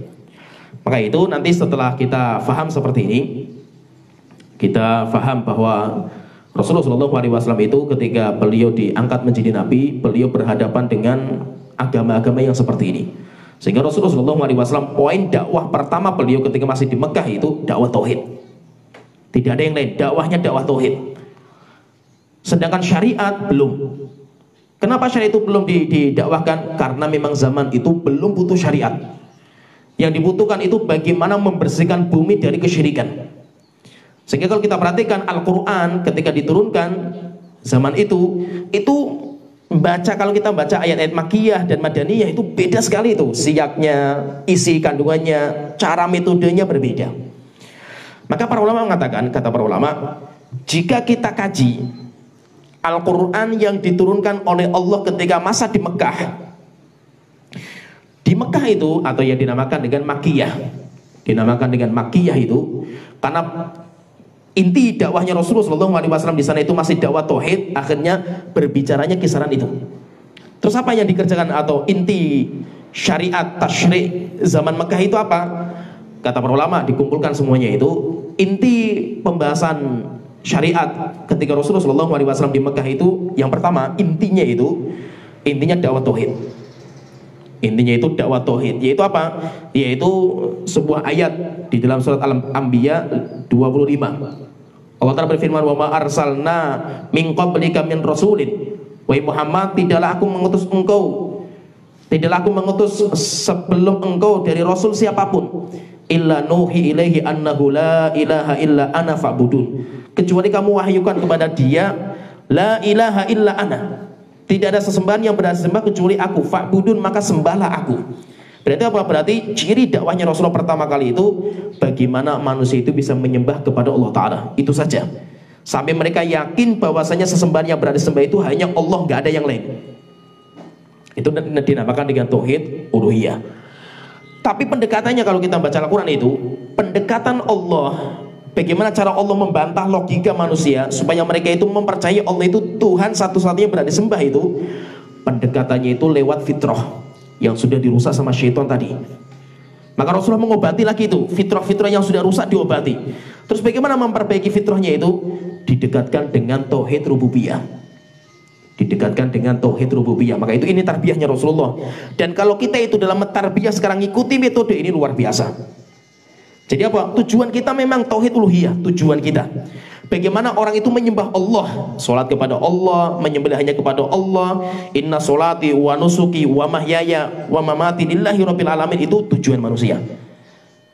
Maka itu nanti setelah kita faham seperti ini, kita faham bahwa Rasulullah SAW itu ketika beliau diangkat menjadi nabi, beliau berhadapan dengan agama-agama yang seperti ini. Sehingga Rasulullah SAW poin dakwah pertama beliau ketika masih di Mekah itu dakwah tauhid. Tidak ada yang lain, dakwahnya dakwah tauhid. Sedangkan syariat belum. Kenapa syariat itu belum didakwahkan? Karena memang zaman itu belum butuh syariat. Yang dibutuhkan itu bagaimana membersihkan bumi dari kesyirikan. Sehingga kalau kita perhatikan Al-Quran ketika diturunkan zaman itu kalau kita baca ayat-ayat Makkiyah dan Madaniyah itu beda sekali itu. Siyaknya, isi kandungannya, cara metodenya berbeda. Maka para ulama mengatakan, kata para ulama, jika kita kaji Al-Quran yang diturunkan oleh Allah ketika masa di Mekah. Di Mekah itu, atau yang dinamakan dengan Makkiyah. Dinamakan dengan Makkiyah itu karena inti dakwahnya Rasulullah SAW di sana itu masih dakwah tauhid, akhirnya berbicaranya kisaran itu. Terus apa yang dikerjakan atau inti syariat tasyri' zaman Mekah itu apa? Kata para ulama dikumpulkan semuanya itu inti pembahasan syariat ketika Rasulullah SAW di Mekah itu yang pertama intinya dakwah tauhid. Intinya itu dakwah tauhid, yaitu apa? Yaitu sebuah ayat di dalam surat Al-Anbiya 25. Allah Ta'ala berfirman, wa ma arsalna min qablika min rasulin. Wahai Muhammad, tidaklah aku mengutus sebelum engkau dari rasul siapapun, illa nuhi ilaihi annahu la ilaha illa ana fa'budun. Kecuali kamu wahyukan kepada dia, la ilaha illa ana. Tidak ada sesembahan yang berhak disembah kecuali aku, fa'budun, maka sembahlah aku. Berarti apa? Berarti ciri dakwahnya Rasulullah pertama kali itu bagaimana manusia itu bisa menyembah kepada Allah Ta'ala. Itu saja. Sampai mereka yakin bahwasanya sesembahan yang berada disembah itu hanya Allah, nggak ada yang lain. Itu dinamakan dengan tauhid uluhiyah. Tapi pendekatannya kalau kita baca Al-Quran itu, pendekatan Allah, bagaimana cara Allah membantah logika manusia supaya mereka itu mempercayai Allah itu Tuhan satu-satunya berada disembah itu, pendekatannya itu lewat fitrah yang sudah dirusak sama syaitan tadi. Maka Rasulullah mengobati lagi itu fitrah-fitrah yang sudah rusak, diobati. Terus bagaimana memperbaiki fitrahnya itu? Didekatkan dengan tauhid rububiyah. Didekatkan dengan tauhid rububiyah. Maka itu ini tarbiyahnya Rasulullah. Dan kalau kita itu dalam tarbiyah sekarang ikuti metode ini luar biasa. Jadi apa? Tujuan kita memang tauhid uluhiyah, tujuan kita. Bagaimana orang itu menyembah Allah, salat kepada Allah, menyembelih hanya kepada Allah. Inna solati wa nusuki wa mahyaya wa mamati lillahi rabbil alamin, itu tujuan manusia.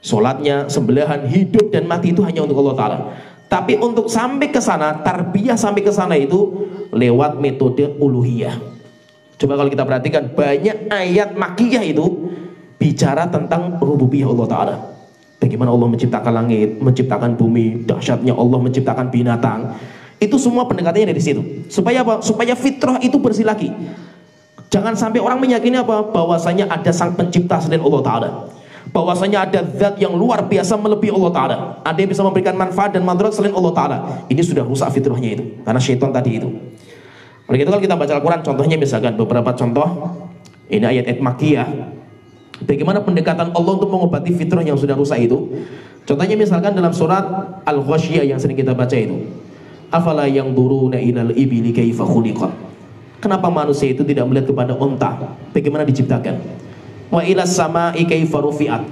Salatnya, sembelihan, hidup dan mati itu hanya untuk Allah Ta'ala. Tapi untuk sampai ke sana, tarbiyah sampai ke sana itu lewat metode uluhiyah. Coba kalau kita perhatikan banyak ayat Makkiyah itu bicara tentang rububiyah Allah Ta'ala. Bagaimana Allah menciptakan langit, menciptakan bumi, dahsyatnya Allah menciptakan binatang. Itu semua pendekatannya dari situ. Supaya apa? Supaya fitrah itu bersih lagi. Jangan sampai orang meyakini apa? Bahwasanya ada sang pencipta selain Allah Ta'ala. Bahwasanya ada zat yang luar biasa melebihi Allah Ta'ala. Ada yang bisa memberikan manfaat dan manfaat selain Allah Ta'ala. Ini sudah rusak fitrahnya itu. Karena syaitan tadi itu. Oleh itu kalau kita baca Al-Quran, contohnya misalkan beberapa contoh. Ini ayat-ayat Makkiyah. Bagaimana pendekatan Allah untuk mengobati fitrah yang sudah rusak itu? Contohnya misalkan dalam surat Al-Ghasyiyah yang sering kita baca itu. Afala yanzuruna ilal ibili kaifa khuliqat. Kenapa manusia itu tidak melihat kepada unta? Bagaimana diciptakan? Wa ilas sama'i kaifa rufi'at.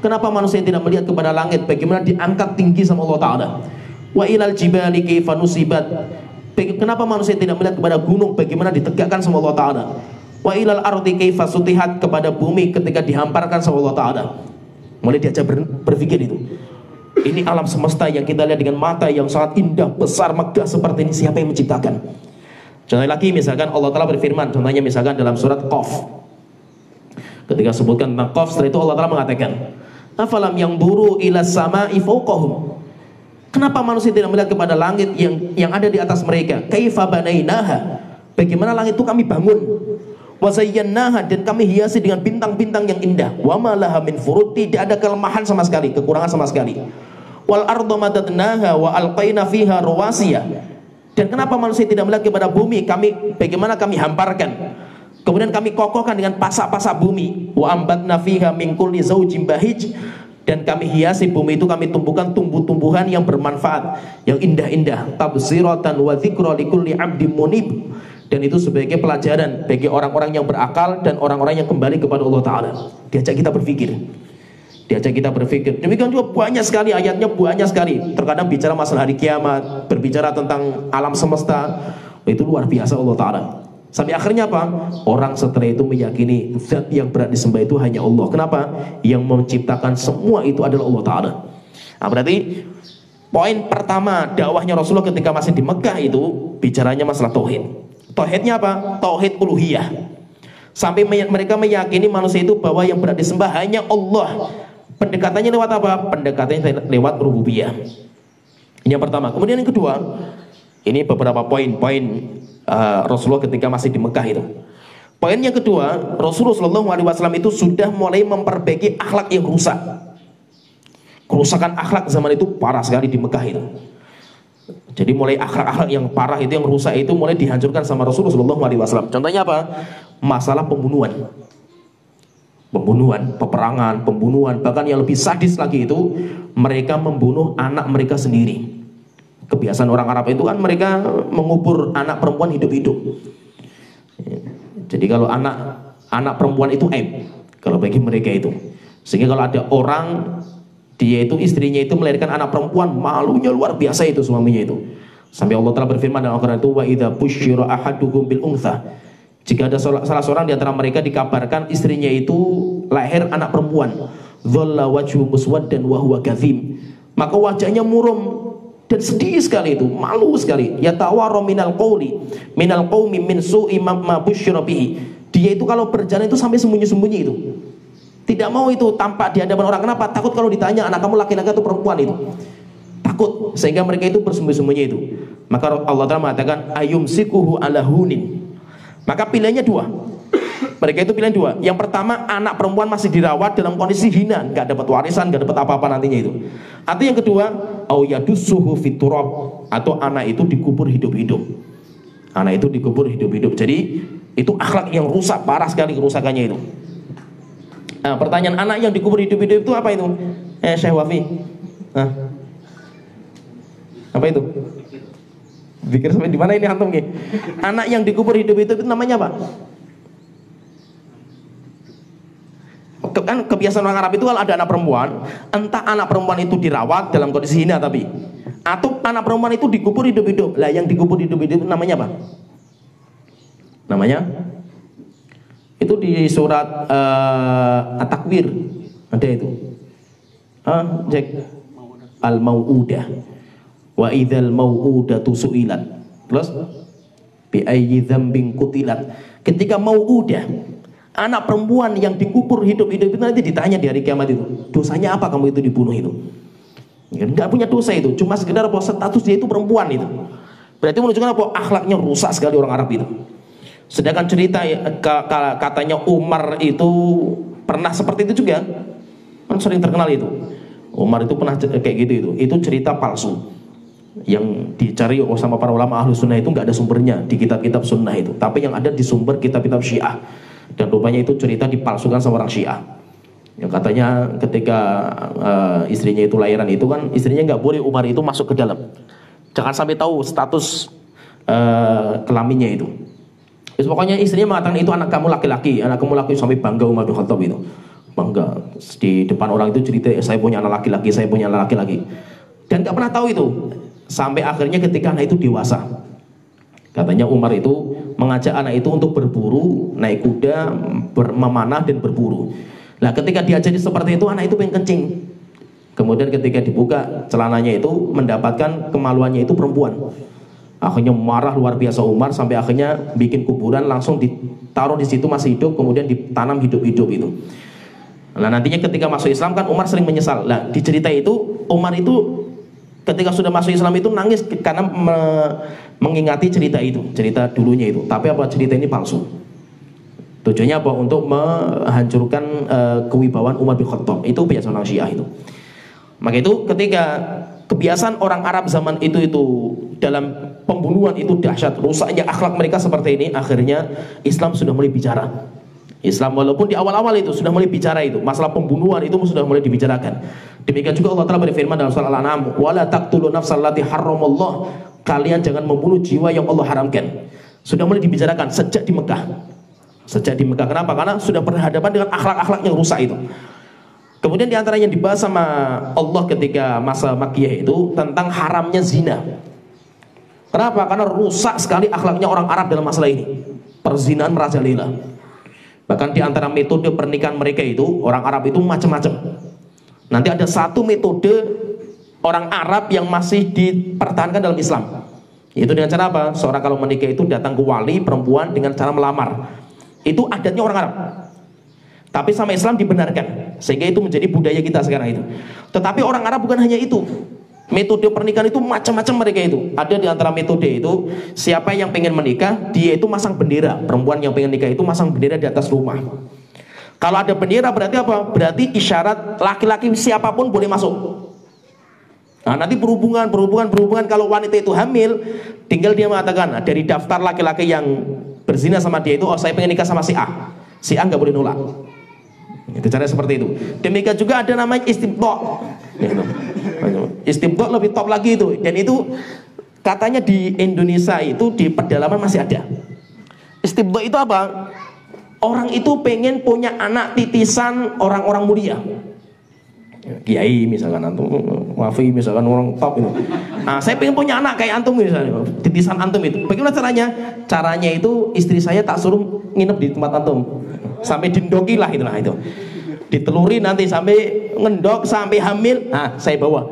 Kenapa manusia tidak melihat kepada langit? Bagaimana diangkat tinggi sama Allah Ta'ala? Wa ilal jibali kaifa nusibat. Kenapa manusia tidak melihat kepada gunung? Bagaimana ditegakkan sama Allah Ta'ala? Wa ilal ardi kaifa sutihat, kepada bumi ketika dihamparkan sama Allah Ta'ala. Mulai diajak berpikir itu. Ini alam semesta yang kita lihat dengan mata yang sangat indah, besar, megah seperti ini, siapa yang menciptakan? Contohnya lagi misalkan Allah Ta'ala berfirman, contohnya misalkan dalam surat Qaf. Ketika sebutkan tentang Qaf, setelah itu Allah Ta'ala mengatakan, afalam yanzuru ila sama'i fawqahum. Kenapa manusia tidak melihat kepada langit yang ada di atas mereka? Kaifa banainaha? Bagaimana langit itu kami bangun? Wa zayyanaha, dan kami hiasi dengan bintang-bintang yang indah. Wa ma laha min furud, tidak ada kelemahan sama sekali, kekurangan sama sekali. Wal arda madadnaha wa alqaina fiha rawasiya. Dan kenapa manusia tidak melihat kepada bumi? Bagaimana kami hamparkan? Kemudian kami kokohkan dengan pasak-pasak bumi. Wa ambatna fiha min kulli zawjin bahij. Dan kami hiasi bumi itu, kami tumbuhkan tumbuh-tumbuhan yang bermanfaat, yang indah-indah. Tabsiratan wa dzikra likulli 'abdin munib. Dan itu sebagai pelajaran bagi orang-orang yang berakal dan orang-orang yang kembali kepada Allah Ta'ala. Diajak kita berpikir. Demikian juga banyak sekali ayatnya, banyak sekali. Terkadang bicara masalah hari kiamat, berbicara tentang alam semesta. Itu luar biasa Allah Ta'ala. Sampai akhirnya apa? Orang setelah itu meyakini zat yang berat disembah itu hanya Allah. Kenapa? Yang menciptakan semua itu adalah Allah Ta'ala. Nah, berarti poin pertama dakwahnya Rasulullah ketika masih di Mekah itu bicaranya masalah tauhid. Tauhidnya apa? Tauhid uluhiyah. Sampai mereka meyakini manusia itu bahwa yang berat disembah hanya Allah. Pendekatannya lewat apa? Pendekatannya lewat rububiyah. Ini yang pertama. Kemudian yang kedua, ini beberapa poin-poin Rasulullah ketika masih di Mekah itu. Poin yang kedua, Rasulullah SAW itu sudah mulai memperbaiki akhlak yang rusak. Kerusakan akhlak zaman itu parah sekali di Mekah itu. Jadi mulai akhlak-akhlak yang parah itu, yang rusak itu mulai dihancurkan sama Rasulullah SAW. Contohnya apa? Masalah pembunuhan, peperangan, pembunuhan. Bahkan yang lebih sadis lagi itu, mereka membunuh anak mereka sendiri. Kebiasaan orang Arab itu kan mereka mengubur anak perempuan hidup-hidup. Jadi kalau anak perempuan itu aib kalau bagi mereka itu. Sehingga kalau ada orang, dia itu istrinya itu melahirkan anak perempuan, malunya luar biasa itu suaminya itu. Sampai Allah telah berfirman dalam Al-Quran itu, wa idza busyira ahaduhum bil untha. Jika ada salah seorang di antara mereka dikabarkan istrinya itu lahir anak perempuan, dhalla wajhu muswaddan wa huwa kadzim, maka wajahnya muram dan sedih sekali itu, malu sekali. Yatawara minal qaumi min su'i ma busyira bihi. Dia itu kalau berjalan itu sampai sembunyi-sembunyi itu. Tidak mau itu tampak di hadapan orang. Kenapa? Takut kalau ditanya anak kamu laki-laki atau perempuan itu. Takut, sehingga mereka itu bersembunyi-sembunyi itu. Maka Allah Ta'ala mengatakan ayumsikuhu ala hunin. Maka pilihannya dua. Mereka itu pilihan dua. Yang pertama, anak perempuan masih dirawat dalam kondisi hina, nggak dapat warisan, nggak dapat apa-apa nantinya itu. Atau yang kedua, au yadussuhu fiturab, atau anak itu dikubur hidup-hidup. Anak itu dikubur hidup-hidup. Jadi itu akhlak yang rusak, parah sekali kerusakannya itu. Nah, pertanyaan, anak yang dikubur hidup-hidup itu apa itu? Syekh Wafi, apa itu? Pikir sampai di mana ini antum nih? Anak yang dikubur hidup-hidup itu namanya apa? Kan kebiasaan orang Arab itu kalau ada anak perempuan, entah anak perempuan itu dirawat dalam kondisi hina tapi, atau anak perempuan itu dikubur hidup-hidup. Lah yang dikubur hidup-hidup itu namanya apa? Namanya? Itu di surat At-Takwir ada itu. Cek Al-Mau'udah. Wa idzal mau'udatu su'ilat. Terus bi ayyi dzambin qutilat. Ketika mau'udah, anak perempuan yang dikubur hidup-hidup itu nanti ditanya di hari kiamat itu, dosanya apa kamu itu dibunuh itu? Enggak punya dosa itu, cuma sekedar bahwa status dia itu perempuan itu. Berarti menunjukkan apa? Akhlaknya rusak sekali orang Arab itu. Sedangkan cerita katanya Umar itu pernah seperti itu juga, kan sering terkenal itu. Umar itu pernah kayak gitu itu. Itu cerita palsu yang dicari sama para ulama ahlu sunnah itu nggak ada sumbernya di kitab-kitab sunnah itu, tapi yang ada di sumber kitab-kitab Syiah. Dan rupanya itu cerita dipalsukan sama orang Syiah. Yang katanya ketika istrinya itu lahiran itu kan istrinya nggak boleh Umar itu masuk ke dalam. Jangan sampai tahu status kelaminnya itu. Terus pokoknya istrinya mengatakan itu anak kamu laki-laki, sampai bangga Umar bin Khattab itu. Bangga di depan orang itu cerita saya punya anak laki-laki, saya punya anak laki-laki. Dan nggak pernah tahu itu sampai akhirnya ketika anak itu dewasa. Katanya Umar itu mengajak anak itu untuk berburu, naik kuda, memanah dan berburu. Nah ketika diajari seperti itu, anak itu pengen kencing. Kemudian ketika dibuka celananya itu mendapatkan kemaluannya itu perempuan. Akhirnya marah luar biasa Umar sampai akhirnya bikin kuburan, langsung ditaruh di situ masih hidup, kemudian ditanam hidup-hidup itu. Nah nantinya ketika masuk Islam kan Umar sering menyesal. Nah di cerita itu Umar itu ketika sudah masuk Islam itu nangis karena mengingati cerita itu, cerita dulunya itu. Tapi apa, cerita ini palsu. Tujuannya apa? Untuk menghancurkan kewibawaan Umar bin Khattab. Itu kebiasaan orang Syiah itu. Maka itu ketika kebiasaan orang Arab zaman itu dalam pembunuhan itu dahsyat, rusaknya akhlak mereka seperti ini, akhirnya Islam sudah mulai bicara. Islam walaupun di awal-awal itu sudah mulai bicara itu, masalah pembunuhan itu sudah mulai dibicarakan. Demikian juga Allah Ta'ala berfirman dalam surah Al-An'am, wala taqtulu nafsal lati harramallah, kalian jangan membunuh jiwa yang Allah haramkan. Sudah mulai dibicarakan sejak di Mekah. Sejak di Mekah. Kenapa? Karena sudah berhadapan dengan akhlak-akhlak yang rusak itu. Kemudian diantara yang dibahas sama Allah ketika masa Makkiyah itu tentang haramnya zina. Kenapa? Karena rusak sekali akhlaknya orang Arab dalam masalah ini. Perzinahan merajalela. Bahkan diantara metode pernikahan mereka itu, orang Arab itu macam-macam. Nanti ada satu metode orang Arab yang masih dipertahankan dalam Islam. Yaitu dengan cara apa? Seorang kalau menikah itu datang ke wali perempuan dengan cara melamar. Itu adatnya orang Arab. Tapi sama Islam dibenarkan. Sehingga itu menjadi budaya kita sekarang itu. Tetapi orang Arab bukan hanya itu. Metode pernikahan itu macam-macam mereka itu. Ada di antara metode itu, siapa yang pengen menikah, dia itu masang bendera. Perempuan yang pengen nikah itu masang bendera di atas rumah. Kalau ada bendera berarti apa? Berarti isyarat laki-laki siapapun boleh masuk. Nah, nanti berhubungan kalau wanita itu hamil, tinggal dia mengatakan, nah, dari daftar laki-laki yang berzina sama dia itu, oh saya pengen nikah sama si A. Si A nggak boleh nolak. Itu caranya seperti itu. Demikian juga ada namanya istibdha. Istibdha lebih top lagi itu. Dan itu katanya di Indonesia itu di pedalaman masih ada. Istibdha itu apa? Orang itu pengen punya anak titisan orang-orang mulia. Kiai misalkan antum, wafi misalkan orang top itu. Nah, saya pengen punya anak kayak antum misalnya, titisan antum itu. Bagaimana caranya? Caranya itu istri saya tak suruh nginep di tempat antum. Sampai dindoki lah itulah itu. Diteluri nanti sampai ngendok sampai hamil, nah saya bawa.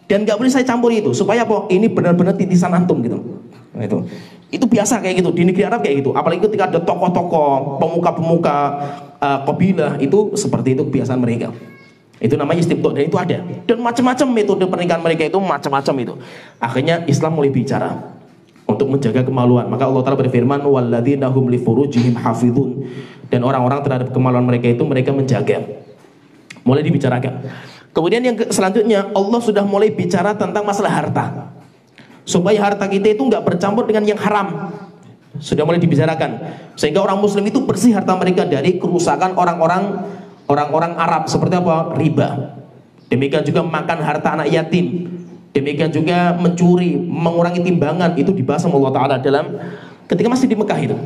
Dan nggak boleh saya campur itu supaya apa? Ini benar-benar titisan antum gitu. Nah, itu biasa kayak gitu di negeri Arab kayak gitu. Apalagi ketika ada tokoh-tokoh, pemuka-pemuka kabilah itu seperti itu kebiasaan mereka. Itu namanya istibdha dan itu ada. Dan macam-macam metode pernikahan mereka itu macam-macam itu. Akhirnya Islam mulai bicara untuk menjaga kemaluan. Maka Allah Ta'ala berfirman, walladzina hum li furujihim hafizun. Dan orang-orang terhadap kemaluan mereka itu mereka menjaga. Mulai dibicarakan. Kemudian yang selanjutnya Allah sudah mulai bicara tentang masalah harta. Supaya harta kita itu nggak bercampur dengan yang haram. Sudah mulai dibicarakan. Sehingga orang muslim itu bersih harta mereka dari kerusakan orang-orang Arab seperti apa? Riba. Demikian juga makan harta anak yatim. Demikian juga mencuri, mengurangi timbangan, itu dibahas sama Allah Ta'ala dalam ketika masih di Mekah itu.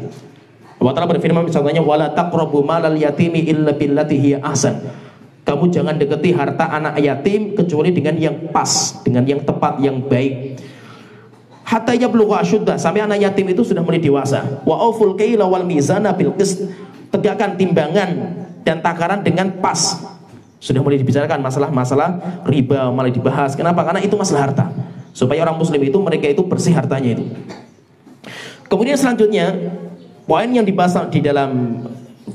Allah Ta'ala berfirman misalnya, wala taqrabu malal yatimi illa billati hiya ahsan. Kamu jangan deketi harta anak yatim kecuali dengan yang pas, dengan yang tepat, yang baik. Hatta yablugha asyuddah, sampai anak yatim itu sudah mulai dewasa. Wa auful kaila wal mizana bil qist. Tegakkan timbangan dan takaran dengan pas. Sudah mulai dibicarakan masalah-masalah riba, mulai dibahas. Kenapa? Karena itu masalah harta. Supaya orang muslim itu mereka itu bersih hartanya itu. Kemudian selanjutnya poin yang dibahas di dalam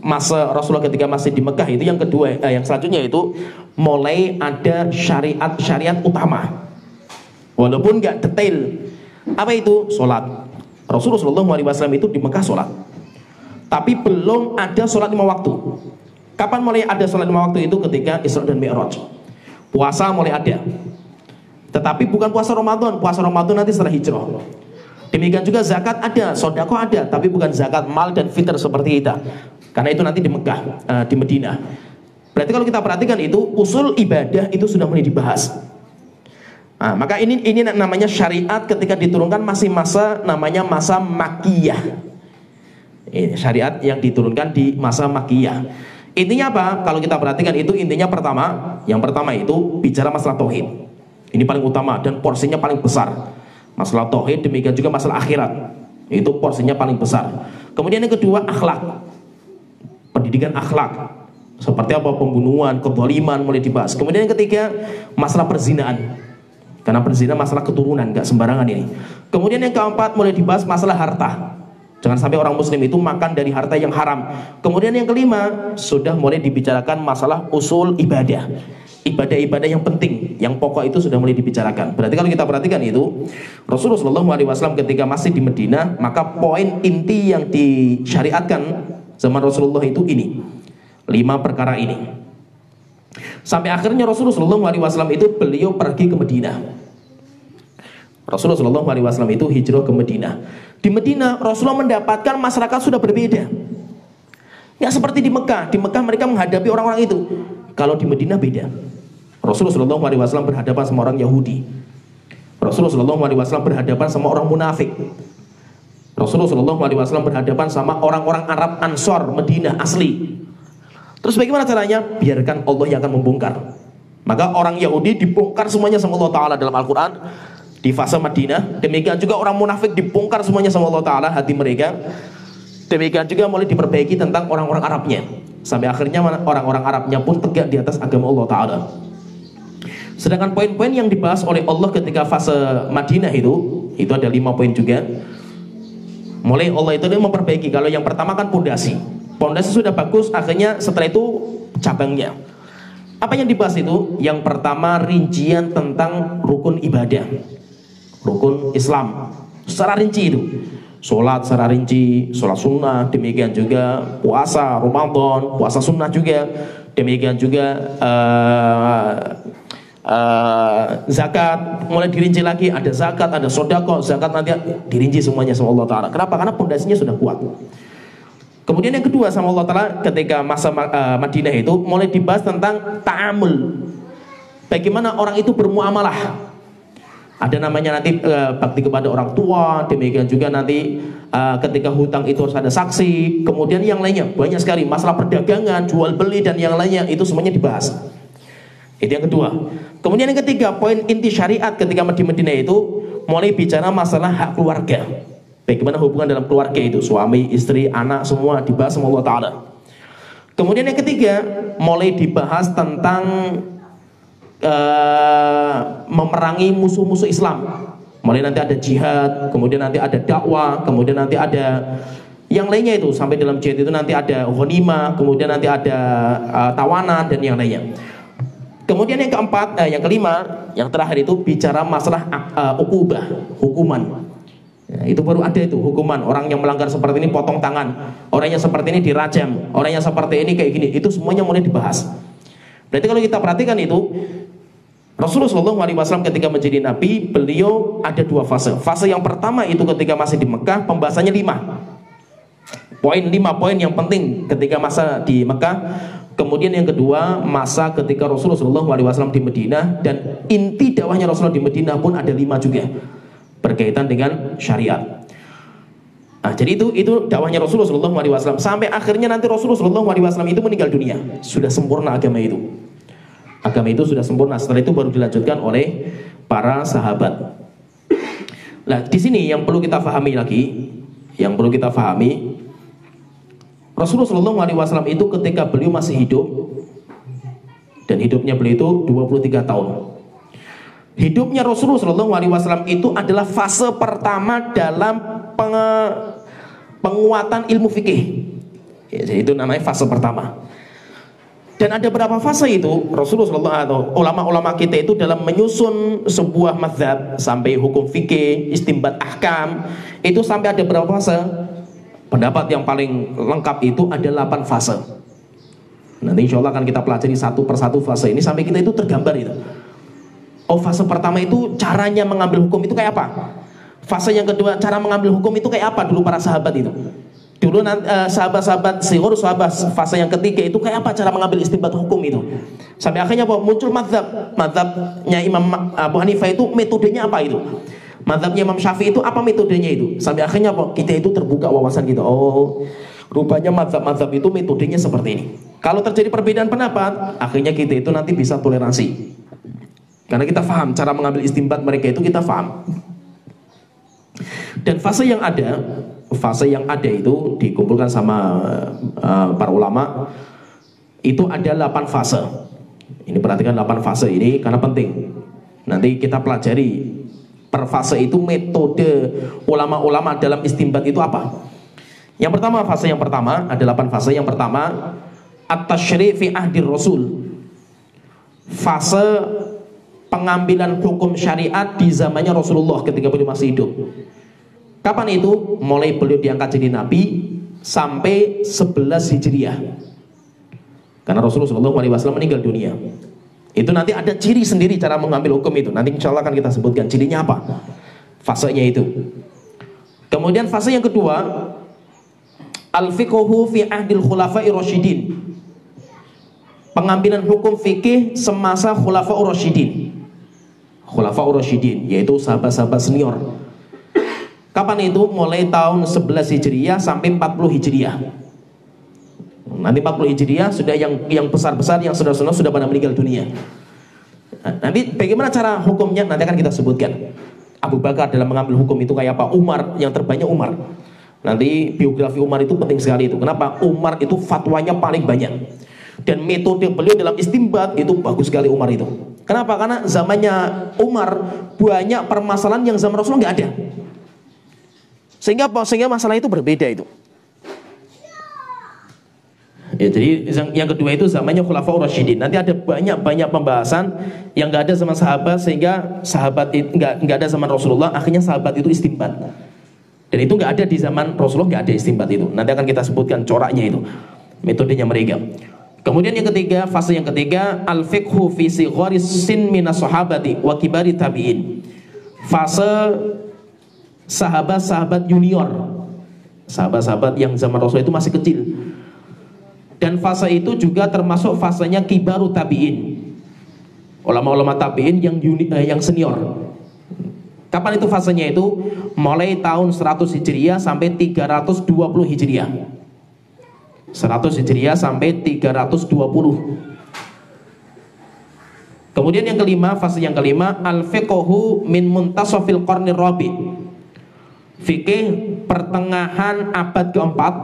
masa Rasulullah ketika masih di Mekah itu yang kedua, yang selanjutnya itu mulai ada syariat-syariat utama. Walaupun nggak detail. Apa itu? Sholat. Rasulullah SAW itu di Mekah sholat. Tapi belum ada sholat 5 waktu. Kapan mulai ada sholat 5 waktu itu? Ketika Isra dan Mi'raj. Puasa mulai ada. Tetapi bukan puasa Ramadan. Puasa Ramadan nanti setelah hijrah. Demikian juga zakat ada, sedekah ada, tapi bukan zakat mal dan fitr seperti kita. Karena itu nanti di Mekah, di Madinah. Berarti kalau kita perhatikan itu usul ibadah itu sudah mulai dibahas. Nah, maka ini namanya syariat ketika diturunkan masih masa namanya masa Makkiyah. Ini syariat yang diturunkan di masa Makkiyah. Intinya apa? Kalau kita perhatikan itu intinya yang pertama itu bicara masalah tauhid. Ini paling utama dan porsinya paling besar. Masalah tauhid, demikian juga masalah akhirat. Itu porsinya paling besar. Kemudian yang kedua akhlak. Pendidikan akhlak. Seperti apa? Pembunuhan, kezaliman mulai dibahas. Kemudian yang ketiga masalah perzinaan. Karena perzinahan masalah keturunan, nggak sembarangan ini. Kemudian yang keempat mulai dibahas masalah harta. Jangan sampai orang muslim itu makan dari harta yang haram. Kemudian yang kelima sudah mulai dibicarakan masalah usul ibadah. ibadah-ibadah yang penting, yang pokok itu sudah mulai dibicarakan. Berarti kalau kita perhatikan itu, Rasulullah SAW ketika masih di Madinah, maka poin inti yang disyariatkan zaman Rasulullah itu ini, 5 perkara ini. Sampai akhirnya Rasulullah SAW itu beliau pergi ke Madinah. Rasulullah SAW itu hijrah ke Madinah. Di Madinah Rasulullah mendapatkan masyarakat sudah berbeda. Nggak seperti di Mekah. Di Mekah mereka menghadapi orang-orang itu. Kalau di Madinah beda. Rasulullah SAW berhadapan sama orang Yahudi. Rasulullah SAW berhadapan sama orang munafik. Rasulullah SAW berhadapan sama orang-orang Arab Ansor Madinah asli. Terus bagaimana caranya? Biarkan Allah yang akan membongkar. Maka orang Yahudi dibongkar semuanya sama Allah Ta'ala dalam Al-Quran di fase Madinah. Demikian juga orang munafik dibongkar semuanya sama Allah Ta'ala hati mereka. Demikian juga mulai diperbaiki tentang orang-orang Arabnya. Sampai akhirnya orang-orang Arabnya pun tegak di atas agama Allah Ta'ala. Sedangkan poin-poin yang dibahas oleh Allah ketika fase Madinah itu ada 5 poin juga. Mulai Allah itu memperbaiki. Kalau yang pertama kan pondasi sudah bagus, akhirnya setelah itu cabangnya. Apa yang dibahas itu? Yang pertama rincian tentang rukun ibadah, rukun Islam secara rinci itu. Sholat secara rinci, sholat sunnah, demikian juga puasa Ramadan, puasa sunnah juga, demikian juga zakat mulai dirinci lagi, ada zakat, ada sedekah, zakat nanti dirinci semuanya sama Allah Ta'ala. Kenapa? Karena pondasinya sudah kuat. Kemudian yang kedua sama Allah Ta'ala ketika masa Madinah itu mulai dibahas tentang ta'amul, bagaimana orang itu bermuamalah. Ada namanya nanti bakti kepada orang tua, demikian juga nanti ketika hutang itu harus ada saksi. Kemudian yang lainnya banyak sekali, masalah perdagangan, jual beli dan yang lainnya itu semuanya dibahas. Itu yang kedua. Kemudian yang ketiga, poin inti syariat ketika di Madinah itu mulai bicara masalah hak keluarga. Bagaimana hubungan dalam keluarga itu, suami, istri, anak, semua dibahas sama Allah Ta'ala. Kemudian yang ketiga, mulai dibahas tentang memerangi musuh-musuh Islam. Mulai nanti ada jihad, kemudian nanti ada dakwah, kemudian nanti ada yang lainnya itu. Sampai dalam jihad itu nanti ada ghanimah, kemudian nanti ada tawanan dan yang lainnya. Kemudian yang keempat, yang kelima, yang terakhir itu bicara masalah uqubah, hukuman. Ya, itu baru ada itu hukuman. Orang yang melanggar seperti ini potong tangan, orang yang seperti ini dirajam, orang yang seperti ini kayak gini. Itu semuanya mulai dibahas. Berarti kalau kita perhatikan itu, Rasulullah SAW ketika menjadi Nabi, beliau ada 2 fase. Fase yang pertama itu ketika masih di Mekah, pembahasannya 5 poin yang penting ketika masa di Mekah. Kemudian yang kedua, masa ketika Rasulullah SAW di Madinah, dan inti dakwahnya Rasulullah di Madinah pun ada 5 juga berkaitan dengan syariat. Nah, jadi itu dakwahnya Rasulullah SAW sampai akhirnya nanti Rasulullah SAW itu meninggal dunia. Sudah sempurna agama itu. Agama itu sudah sempurna. Setelah itu baru dilanjutkan oleh para sahabat. Nah, di sini yang perlu kita pahami lagi, Rasulullah SAW itu ketika beliau masih hidup, dan hidupnya beliau itu 23 tahun. Hidupnya Rasulullah SAW itu adalah fase pertama dalam penguatan ilmu fikih. Ya, itu namanya fase pertama. Dan ada berapa fase itu? Rasulullah atau ulama-ulama kita itu dalam menyusun sebuah mazhab sampai hukum fikih, istinbat ahkam, itu sampai ada berapa fase? Pendapat yang paling lengkap itu ada 8 fase. Nanti insya Allah akan kita pelajari satu persatu fase ini sampai kita itu tergambar itu. Oh, fase pertama itu caranya mengambil hukum itu kayak apa? Fase yang kedua, cara mengambil hukum itu kayak apa dulu para sahabat itu? Dulu sahabat-sahabat sihur, fase yang ketiga itu kayak apa cara mengambil istinbat hukum itu? Sampai akhirnya muncul mazhabnya Imam Abu Hanifah itu metodenya apa itu? Mazhabnya Imam Syafi'i itu apa metodenya itu? Sampai akhirnya kita itu terbuka wawasan kita. Oh, rupanya mazhab itu metodenya seperti ini. Kalau terjadi perbedaan pendapat, akhirnya kita itu nanti bisa toleransi. Karena kita paham cara mengambil istinbat mereka itu, kita paham. Dan fase yang ada itu dikumpulkan sama para ulama, itu ada 8 fase. Ini perhatikan 8 fase ini karena penting. Nanti kita pelajari per fase itu metode ulama-ulama dalam istinbat itu apa. Yang pertama, fase yang pertama ada 8 fase. Yang pertama, at-tasyri' fi ahdir Rasul. fase pengambilan hukum syariat di zamannya Rasulullah ketika beliau masih hidup. Kapan itu? Mulai beliau diangkat jadi nabi sampai 11 Hijriah. Karena Rasulullah SAW meninggal dunia. Itu nanti ada ciri sendiri cara mengambil hukum itu. Nanti insya Allah akan kita sebutkan cirinya apa, fasenya itu. Kemudian fase yang kedua, al-fiqhu fi ahdil khulafa'i rasyidin. Pengambilan hukum fikih semasa khulafa'ur rasyidin. Khulafa'ur rasyidin yaitu sahabat-sahabat senior. Kapan itu? Mulai tahun 11 Hijriah sampai 40 Hijriah. Nanti 40 Hijriah sudah yang besar-besar, yang saudara-saudara sudah pada meninggal dunia. Nah, nanti bagaimana cara hukumnya nanti akan kita sebutkan. Abu Bakar dalam mengambil hukum itu kayak apa? Umar, yang terbanyak Umar. Nanti biografi Umar itu penting sekali itu. Kenapa? Umar itu fatwanya paling banyak. Dan metode beliau dalam istinbat itu bagus sekali Umar itu. Kenapa? Karena zamannya Umar banyak permasalahan yang zaman Rasulullah nggak ada. Sehingga masalah itu berbeda itu. Ya, jadi yang kedua itu zamannya Khulafaur Rasyidin. Nanti ada banyak pembahasan yang nggak ada zaman sahabat, sehingga sahabat itu nggak ada zaman Rasulullah. Akhirnya sahabat itu istinbat. Dan itu nggak ada di zaman Rasulullah, nggak ada istinbat itu. Nanti akan kita sebutkan coraknya itu, metodenya mereka. Kemudian yang ketiga, fase yang ketiga, al-fiqhu fi sigharis sin minas sahabati wa kibari tabi'in. Fase sahabat-sahabat junior, sahabat-sahabat yang zaman Rasulullah itu masih kecil. Dan fase itu juga termasuk fasenya kibaru tabi'in, ulama-ulama tabi'in yang senior. Kapan itu fasenya itu? Mulai tahun 100 Hijriah sampai 320 Hijriah. 100 Hijriah sampai 320. Kemudian yang kelima, fase yang kelima, al-fiqhu min muntasafil qarnir rabi. Fikih pertengahan abad keempat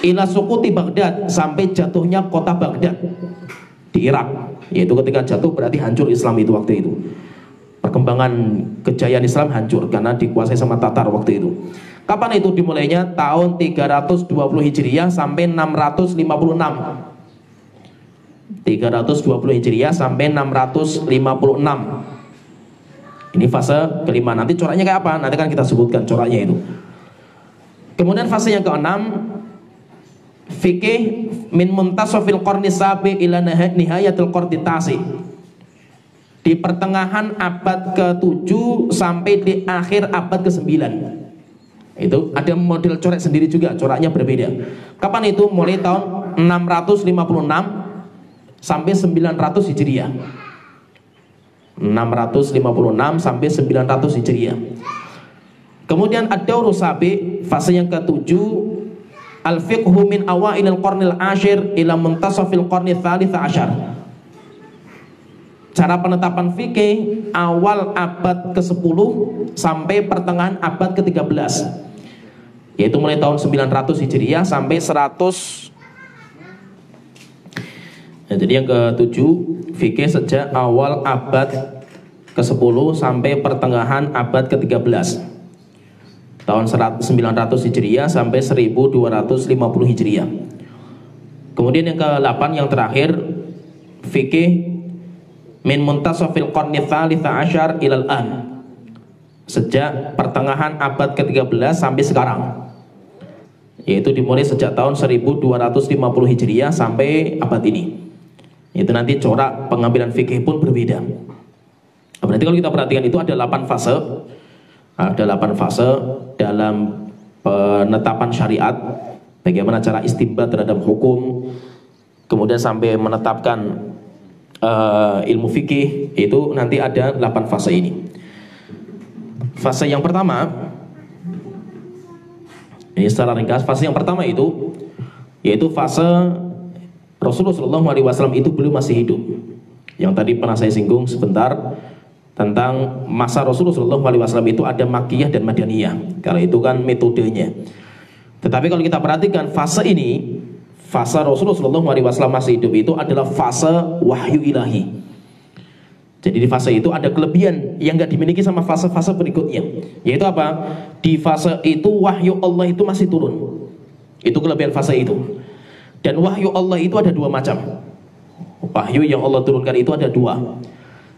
ila suquti Baghdad, sampai jatuhnya kota Baghdad di Irak. Yaitu ketika jatuh berarti hancur Islam itu waktu itu. Perkembangan kejayaan Islam hancur karena dikuasai sama Tatar waktu itu. Kapan itu dimulainya? Tahun 320 Hijriah sampai 656. 320 Hijriah sampai 656. Ini fase kelima. Nanti coraknya kayak apa? Nanti kan kita sebutkan coraknya itu. Kemudian fase yang keenam, fikih min muntasafil qarni sabi ila nihayatil qarni tasi. Di pertengahan abad ke-7 sampai di akhir abad ke-9. Itu ada model coret sendiri juga, coraknya berbeda. Kapan itu? Mulai tahun 656 sampai 900 Hijriah. 656 sampai 900 Hijriah. Kemudian ad-dauru sabi, fase yang ke-7, al-fiqhu min awailil qarnil ashir ila muntasafil qarni tsalits asyar. Cara penetapan fikih awal abad ke-10 sampai pertengahan abad ke-13. Yaitu mulai tahun 900 Hijriah sampai 100. Nah, jadi yang ke-7, fikih sejak awal abad ke-10 sampai pertengahan abad ke-13. Tahun 900 Hijriah sampai 1250 Hijriah. Kemudian yang ke-8 yang terakhir, fikih min muntasafil qarni tsalits asyar ilal an, sejak pertengahan abad ke-13 sampai sekarang. Yaitu dimulai sejak tahun 1250 Hijriah sampai abad ini. Itu nanti corak pengambilan fikih pun berbeda. Berarti kalau kita perhatikan itu ada 8 fase. Ada 8 fase dalam penetapan syariat. Bagaimana cara istinbat terhadap hukum, kemudian sampai menetapkan ilmu fikih, itu nanti ada 8 fase ini. Fase yang pertama, ini secara ringkas, fase yang pertama itu yaitu fase Rasulullah SAW itu belum masih hidup. Yang tadi pernah saya singgung sebentar tentang masa Rasulullah SAW itu ada Makkiyah dan Madaniyah. Kalau itu kan metodenya. Tetapi kalau kita perhatikan fase ini, fase Rasulullah SAW masih hidup itu adalah fase wahyu ilahi. Jadi di fase itu ada kelebihan yang nggak dimiliki sama fase-fase berikutnya. Yaitu apa? Di fase itu wahyu Allah itu masih turun. Itu kelebihan fase itu. Dan wahyu Allah itu ada 2 macam. Wahyu yang Allah turunkan itu ada dua,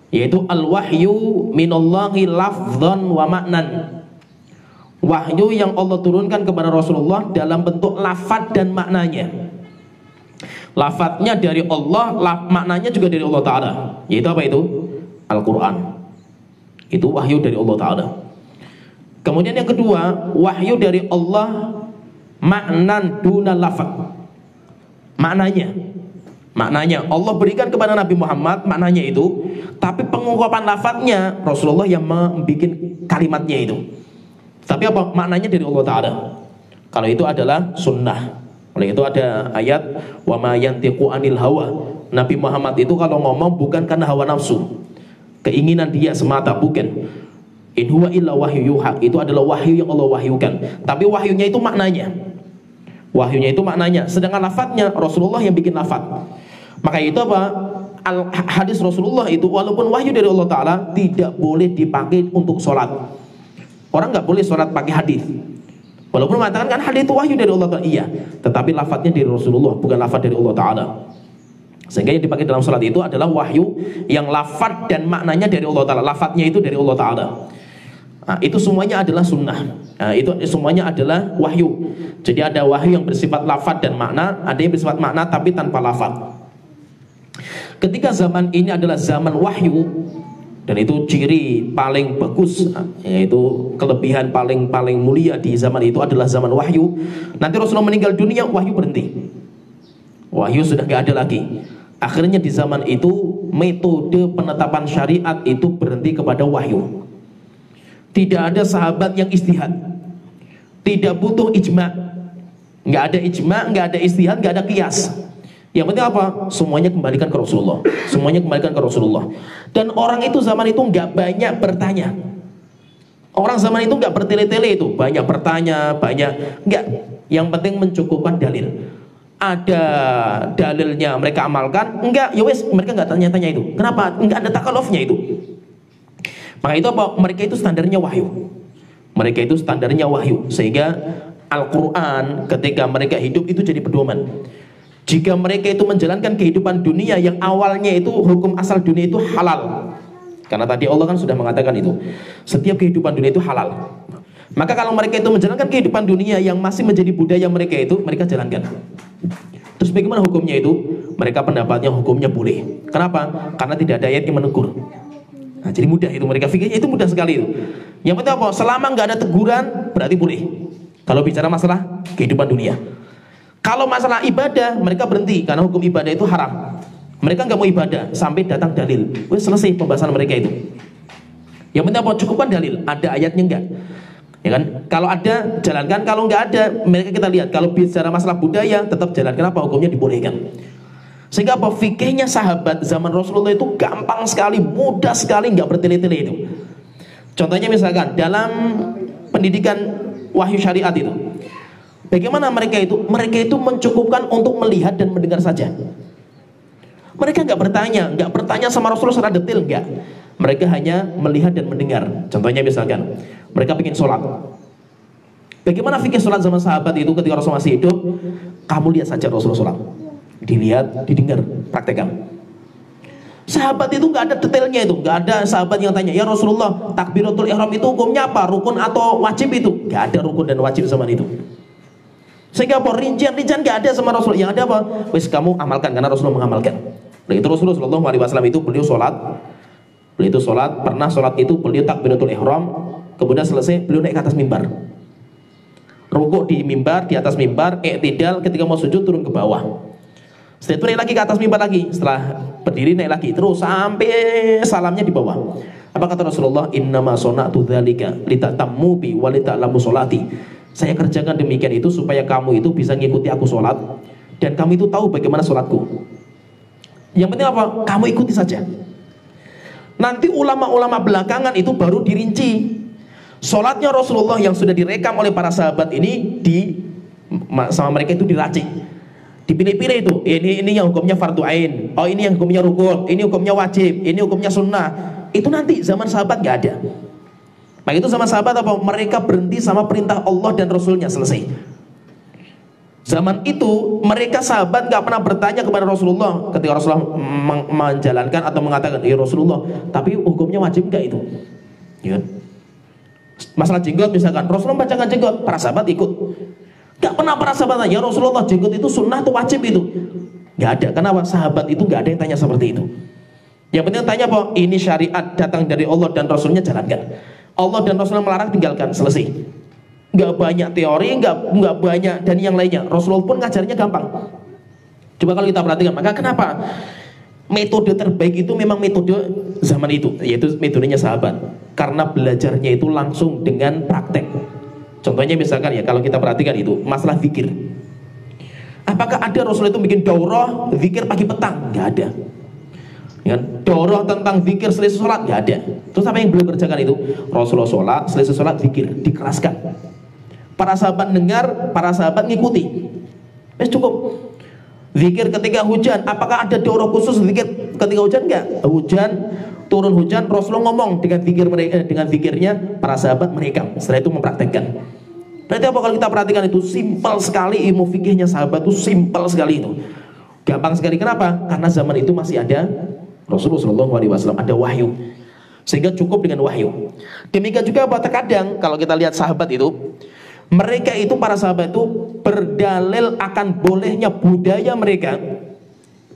yaitu al-wahyu minallahi lafdhan wa maknan. Wahyu yang Allah turunkan kepada Rasulullah dalam bentuk lafaz dan maknanya. Lafaznya dari Allah, maknanya juga dari Allah Ta'ala. Yaitu apa itu? Al-Quran. Itu wahyu dari Allah Ta'ala. Kemudian yang kedua, wahyu dari Allah maknan duna lafaz. Maknanya Allah berikan kepada Nabi Muhammad maknanya itu, tapi pengungkapan lafaznya Rasulullah yang membuat kalimatnya itu. Tapi apa? Maknanya dari Allah Ta'ala. Kalau itu adalah sunnah. Oleh itu ada ayat wa ma yantiqu anil hawa. Nabi Muhammad itu kalau ngomong bukan karena hawa nafsu, keinginan dia semata, bukan. In huwa illa wahyu yuha. Itu adalah wahyu yang Allah wahyukan. Tapi wahyunya itu maknanya. Wahyunya itu maknanya. Sedangkan lafadznya Rasulullah yang bikin lafadz. Maka itu apa? Hadis Rasulullah itu walaupun wahyu dari Allah Ta'ala tidak boleh dipakai untuk sholat. Orang nggak boleh sholat pakai hadis. Walaupun mengatakan kan hadis itu wahyu dari Allah Ta'ala, iya, tetapi lafadznya dari Rasulullah, bukan lafadz dari Allah Ta'ala. Sehingga yang dipakai dalam sholat itu adalah wahyu yang lafadz dan maknanya dari Allah Ta'ala. Lafadznya itu dari Allah Ta'ala. Nah, itu semuanya adalah sunnah. Nah, itu semuanya adalah wahyu. Jadi ada wahyu yang bersifat lafadz dan makna, ada yang bersifat makna tapi tanpa lafadz. Ketika zaman ini adalah zaman wahyu, dan itu ciri paling bagus, yaitu kelebihan paling mulia di zaman itu adalah zaman wahyu. Nanti Rasulullah meninggal dunia, wahyu berhenti. Wahyu sudah gak ada lagi. Akhirnya di zaman itu metode penetapan syariat itu berhenti kepada wahyu. Tidak ada sahabat yang ijtihad, tidak butuh ijma'. Gak ada ijma', gak ada ijtihad, gak ada qiyas. Yang penting apa? Semuanya kembalikan ke Rasulullah. Semuanya kembalikan ke Rasulullah. Dan orang itu zaman itu nggak banyak bertanya. Orang zaman itu nggak bertele-tele itu, banyak bertanya, banyak nggak. Yang penting mencukupkan dalil. Ada dalilnya mereka amalkan, enggak, ya wes mereka nggak tanya-tanya itu. Kenapa? Nggak ada takalufnya itu. Maka itu apa? Mereka itu standarnya wahyu. Mereka itu standarnya wahyu. Sehingga Al-Quran ketika mereka hidup itu jadi pedoman. Jika mereka itu menjalankan kehidupan dunia yang awalnya itu hukum asal dunia itu halal, karena tadi Allah kan sudah mengatakan itu setiap kehidupan dunia itu halal. Maka kalau mereka itu menjalankan kehidupan dunia yang masih menjadi budaya mereka itu, mereka jalankan. Terus bagaimana hukumnya itu? Mereka pendapatnya hukumnya boleh. Kenapa? Karena tidak ada ayat yang menegur. Nah, jadi mudah itu, mereka pikirnya itu mudah sekali itu. Yang penting apa? Selama nggak ada teguran berarti boleh. Kalau bicara masalah kehidupan dunia. Kalau masalah ibadah, mereka berhenti karena hukum ibadah itu haram. Mereka nggak mau ibadah sampai datang dalil. Wes selesai pembahasan mereka itu. Yang penting apa? Cukupkan dalil. Ada ayatnya enggak? Ya kan? Kalau ada, jalankan. Kalau nggak ada, mereka kita lihat. Kalau bicara masalah budaya, tetap jalankan. Apa hukumnya dibolehkan? Sehingga apa? Fikihnya sahabat zaman Rasulullah itu gampang sekali, mudah sekali, nggak bertele-tele itu. Contohnya misalkan dalam pendidikan wahyu syariat itu. Bagaimana mereka itu? Mereka itu mencukupkan untuk melihat dan mendengar saja. Mereka nggak bertanya sama Rasulullah secara detail, nggak. Mereka hanya melihat dan mendengar. Contohnya misalkan, mereka bikin sholat. Bagaimana fikih sholat zaman sahabat itu ketika Rasulullah masih hidup? Kamu lihat saja Rasulullah sholat. Dilihat, didengar, praktekkan. Sahabat itu nggak ada detailnya itu, nggak ada sahabat yang tanya, ya Rasulullah, takbiratul ihram itu hukumnya apa? Rukun atau wajib itu? Nggak ada rukun dan wajib zaman itu. Sehingga apa? Rincian-rincian gak ada sama Rasul. Yang ada apa? Wes kamu amalkan karena Rasulullah mengamalkan. Nah, itu Rasulullah SAW itu beliau sholat, pernah sholat itu beliau takbiratul ihram, kemudian selesai beliau naik ke atas mimbar. Rukuk di mimbar, di atas mimbar, i'tidal, ketika mau sujud turun ke bawah. Setelah itu naik lagi ke atas mimbar lagi, setelah berdiri naik lagi, terus sampai salamnya di bawah. Apa kata Rasulullah? Innama sona'tu dzalika litatammu bi wa lita'lamu sholati. Saya kerjakan demikian itu supaya kamu itu bisa ngikuti aku sholat dan kamu itu tahu bagaimana sholatku. Yang penting apa? Kamu ikuti saja. Nanti ulama-ulama belakangan itu baru dirinci. Sholatnya Rasulullah yang sudah direkam oleh para sahabat ini sama mereka itu diracik, dipilih-pilih itu. Ini yang hukumnya fardu ain. Oh, ini yang hukumnya rukun. Ini hukumnya wajib. Ini hukumnya sunnah. Itu nanti zaman sahabat nggak ada. Maka itu sama sahabat apa? Mereka berhenti sama perintah Allah dan Rasulnya, selesai. Zaman itu mereka sahabat nggak pernah bertanya kepada Rasulullah ketika Rasulullah menjalankan atau mengatakan, ya Rasulullah, tapi hukumnya wajib nggak itu? Ya. Masalah jenggot misalkan, Rasulullah bacakan jenggot, para sahabat ikut. Nggak pernah para sahabat tanya, ya Rasulullah, jenggot itu sunnah atau wajib itu? Nggak ada. Kenapa? Sahabat itu nggak ada yang tanya seperti itu. Yang penting tanya apa? Ini syariat datang dari Allah dan Rasulnya, jalankan. Allah dan Rasulnya melarang, tinggalkan, selesai. Nggak banyak teori, nggak banyak dan yang lainnya. Rasulullah pun ngajarnya gampang. Coba kalau kita perhatikan, maka kenapa metode terbaik itu memang metode zaman itu, yaitu metodenya sahabat, karena belajarnya itu langsung dengan praktek. Contohnya misalkan ya, kalau kita perhatikan itu masalah zikir. Apakah ada Rasul itu bikin daurah zikir pagi petang? Nggak ada. Daurah tentang zikir selesai sholat? Nggak ada. Terus apa yang beliau kerjakan itu? Rasulullah sholat, selesai sholat zikir, dikeraskan. Para sahabat dengar, para sahabat ngikuti. Cukup. Zikir ketika hujan, apakah ada daurah khusus zikir ketika hujan? Enggak. Hujan, turun hujan, Rasulullah ngomong dengan zikir mereka, dengan zikirnya para sahabat merekam. Setelah itu mempraktekkan. Berarti apa kalau kita perhatikan itu simpel sekali, ilmu fikihnya sahabat itu simpel sekali itu. Gampang sekali. Kenapa? Karena zaman itu masih ada Rasulullah SAW, ada wahyu. Sehingga cukup dengan wahyu. Demikian juga terkadang kalau kita lihat sahabat itu, mereka itu, para sahabat itu berdalil akan bolehnya budaya mereka.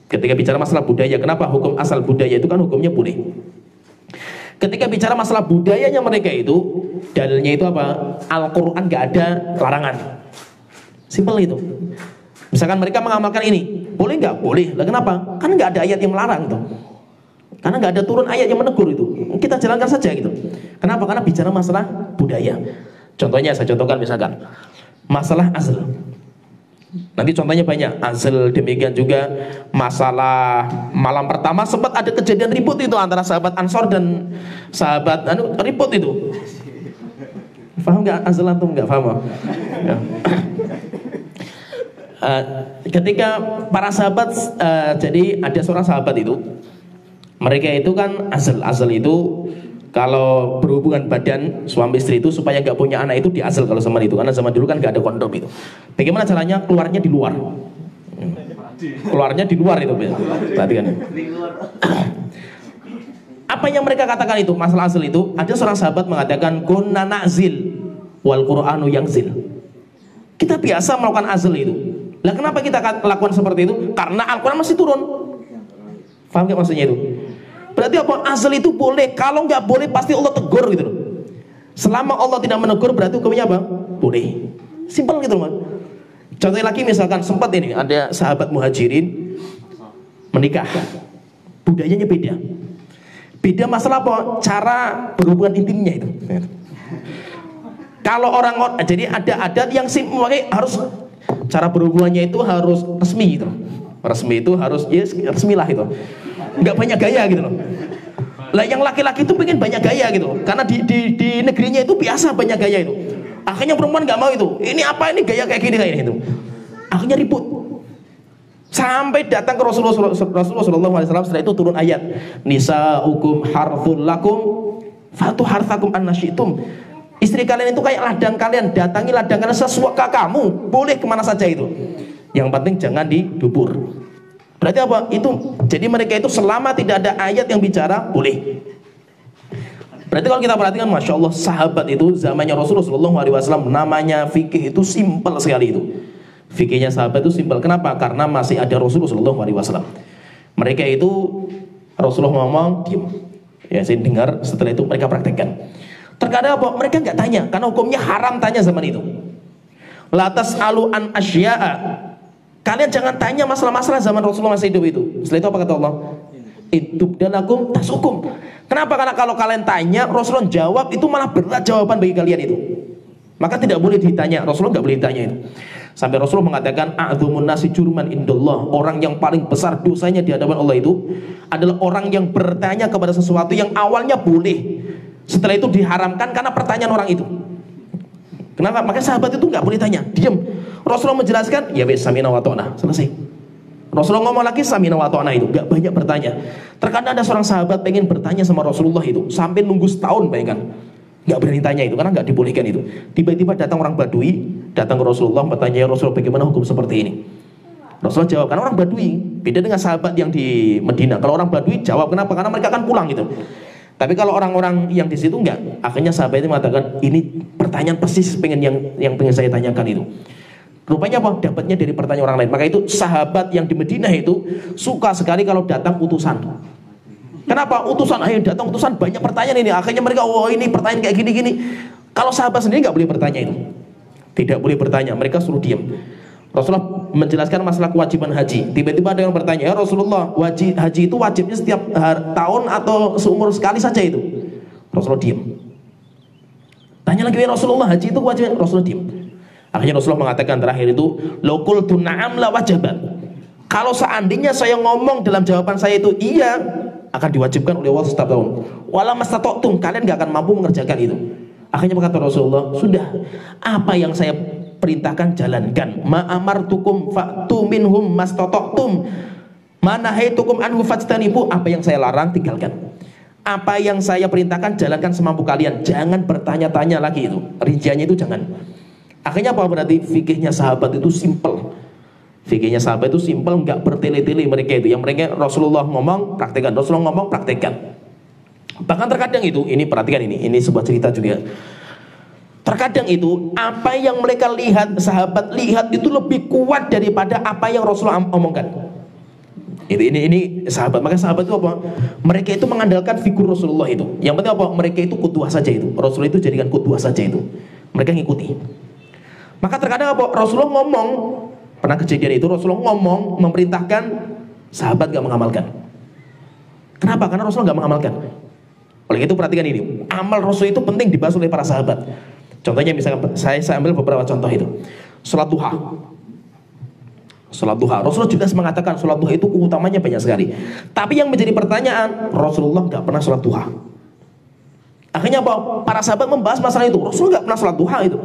Ketika bicara masalah budaya, kenapa hukum asal budaya itu kan hukumnya boleh. Ketika bicara masalah budayanya mereka itu, dalilnya itu apa? Al-Quran gak ada larangan. Simpel itu. Misalkan mereka mengamalkan ini, boleh nggak? Boleh. Lah kenapa? Kan nggak ada ayat yang melarang tuh. Karena nggak ada turun ayat yang menegur itu. Kita jalankan saja gitu. Kenapa? Karena bicara masalah budaya. Contohnya saya contohkan misalkan masalah azl. Nanti contohnya banyak. Azl, demikian juga masalah malam pertama sempat ada kejadian ribut itu antara sahabat Ansor dan sahabat ribut itu. Paham nggak azl antum? Nggak paham? Ya. Ketika para sahabat, jadi ada seorang sahabat itu, mereka itu kan azl itu kalau berhubungan badan suami istri itu supaya nggak punya anak itu diazl kalau zaman itu, karena zaman dulu kan nggak ada kondom itu. Bagaimana caranya? Keluarnya di luar. Keluarnya di luar itu, perhatikan. Apa yang mereka katakan itu masalah azl itu? Ada seorang sahabat mengatakan kunna na'zil wal Qur'anu yangzil. Kita biasa melakukan azl itu. Lah kenapa kita lakukan seperti itu? Karena Al-Quran masih turun. Paham gak maksudnya itu? Berarti apa? Azl itu boleh. Kalau nggak boleh pasti Allah tegur gitu loh. Selama Allah tidak menegur berarti hukumnya apa? Boleh. Simpel gitu loh. Contohnya lagi misalkan sempat ini ada sahabat muhajirin menikah. Budayanya beda. Beda masalah apa? Cara berhubungan intimnya itu. Kalau orang, jadi ada adat yang harus cara berhubungannya itu harus resmi gitu. Resmi itu harus resmi lah itu. Nggak banyak gaya gitu loh. Lah yang laki-laki itu pengen banyak gaya gitu. Karena di negerinya itu biasa banyak gaya itu. Akhirnya perempuan nggak mau itu. Ini apa ini gaya kayak gini kayak itu. Akhirnya ribut. Sampai datang ke Rasulullah SAW, setelah itu turun ayat. Nisa'ukum harthul lakum fatu harthakum annasyitum. Istri kalian itu kayak ladang kalian, datangi ladang kalian sesuka kamu, boleh kemana saja itu. Yang penting jangan didubur. Berarti apa? Itu jadi mereka itu selama tidak ada ayat yang bicara boleh. Berarti kalau kita perhatikan, masya Allah, sahabat itu zamannya Rasulullah SAW, namanya fikih itu simpel sekali itu. Fikihnya sahabat itu simpel. Kenapa? Karena masih ada Rasulullah SAW. Mereka itu Rasulullah ngomong, diam. Ya, saya dengar. Setelah itu mereka praktekkan. Terkadang apa? Mereka nggak tanya, karena hukumnya haram tanya zaman itu. Latas alu an asya'a. Kalian jangan tanya masalah-masalah zaman Rasulullah masih hidup itu. Setelah itu apa kata Allah? Itubdalakum tasukum. Kenapa? Karena kalau kalian tanya, Rasulullah jawab itu malah berat jawaban bagi kalian itu. Maka tidak boleh ditanya. Rasulullah nggak boleh ditanya itu. Sampai Rasulullah mengatakan, a'dzumun nasi jurman indallah. Orang yang paling besar dosanya di hadapan Allah itu adalah orang yang bertanya kepada sesuatu yang awalnya boleh, setelah itu diharamkan karena pertanyaan orang itu. Kenapa? Makanya sahabat itu nggak boleh tanya, diam. Rasulullah menjelaskan, ya wes samina wa ta'na, selesai. Rasulullah ngomong lagi samina wa ta'na itu, nggak banyak bertanya. Terkadang ada seorang sahabat pengen bertanya sama Rasulullah itu, sampai nunggu setahun, bayangkan, nggak berani tanya itu karena nggak dibolehkan itu. Tiba-tiba datang orang Badui, datang ke Rasulullah bertanya, "Ya Rasulullah, bagaimana hukum seperti ini?" Rasulullah jawab, karena orang Badui, beda dengan sahabat yang di Medina. Kalau orang Badui jawab, kenapa? Karena mereka akan pulang gitu. Tapi kalau orang-orang yang di situ enggak. Akhirnya sahabat itu mengatakan, ini pertanyaan persis yang pengen saya tanyakan itu. Rupanya apa? Dapatnya dari pertanyaan orang lain. Maka itu sahabat yang di Medina itu suka sekali kalau datang utusan. Kenapa? Utusan, ayo datang utusan, banyak pertanyaan ini. Akhirnya mereka, oh ini pertanyaan kayak gini-gini. Kalau sahabat sendiri nggak boleh bertanya itu. Tidak boleh bertanya, mereka suruh diam. Rasulullah menjelaskan masalah kewajiban haji. Tiba-tiba ada yang bertanya, "Ya Rasulullah, haji itu wajibnya setiap tahun atau seumur sekali saja itu?" Rasulullah diam. Tanya lagi, "Ya Rasulullah, haji itu wajib?" Rasulullah diam. Akhirnya Rasulullah mengatakan terakhir itu, "Law qultu na'am la wajabat." Kalau seandainya saya ngomong dalam jawaban saya itu iya, akan diwajibkan oleh Allah setiap tahun. Wala mastata'tum, kalian gak akan mampu mengerjakan itu. Akhirnya berkata Rasulullah, sudah, apa yang saya perintahkan jalankan. Ma amartukum fa'tu minhum mastata'tum, ma nahaitukum anhu fajtanibu. Apa yang saya larang tinggalkan. Apa yang saya perintahkan jalankan semampu kalian. Jangan bertanya-tanya lagi itu. Rinciannya itu jangan. Akhirnya apa berarti fikihnya sahabat itu simple. Fikihnya sahabat itu simple, nggak bertele-tele mereka itu. Yang mereka Rasulullah ngomong praktekkan, Rasulullah ngomong praktekkan. Bahkan terkadang itu, ini perhatikan ini sebuah cerita juga. Terkadang itu apa yang mereka lihat, sahabat lihat itu lebih kuat daripada apa yang Rasulullah omongkan. Ini sahabat. Maka sahabat itu apa? Mereka itu mengandalkan figur Rasulullah itu. Yang penting apa? Mereka itu kuduah saja itu. Rasulullah itu jadikan kuduah saja itu. Mereka ngikuti. Maka terkadang apa? Rasulullah ngomong, pernah kejadian itu Rasulullah ngomong memerintahkan, sahabat gak mengamalkan. Kenapa? Karena Rasulullah gak mengamalkan. Oleh itu perhatikan ini, amal Rasul itu penting dibahas oleh para sahabat. Contohnya misalkan saya ambil beberapa contoh itu. Salat duha. Salat duha. Rasulullah juga mengatakan salat duha itu utamanya banyak sekali. Tapi yang menjadi pertanyaan, Rasulullah gak pernah salat duha. Akhirnya apa? Para sahabat membahas masalah itu. Rasulullah gak pernah salat duha itu.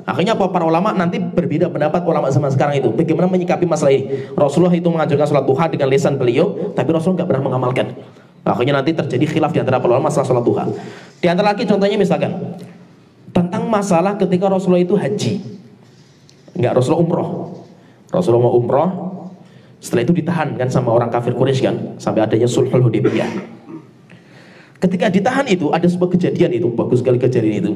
Akhirnya apa? Para ulama nanti berbeda pendapat, ulama zaman sekarang itu bagaimana menyikapi masalah ini. Rasulullah itu mengajarkan salat duha dengan lisan beliau, tapi Rasulullah gak pernah mengamalkan. Akhirnya nanti terjadi khilaf di antara para ulama masalah salat duha. Di antara lagi contohnya misalkan tentang masalah ketika Rasulullah itu haji. Enggak, Rasulullah umroh. Rasulullah mau umroh, setelah itu ditahan kan sama orang kafir Quraisy kan, sampai adanya Sulhul Hudaybiyah. Ketika ditahan itu ada sebuah kejadian itu, bagus sekali kejadian itu.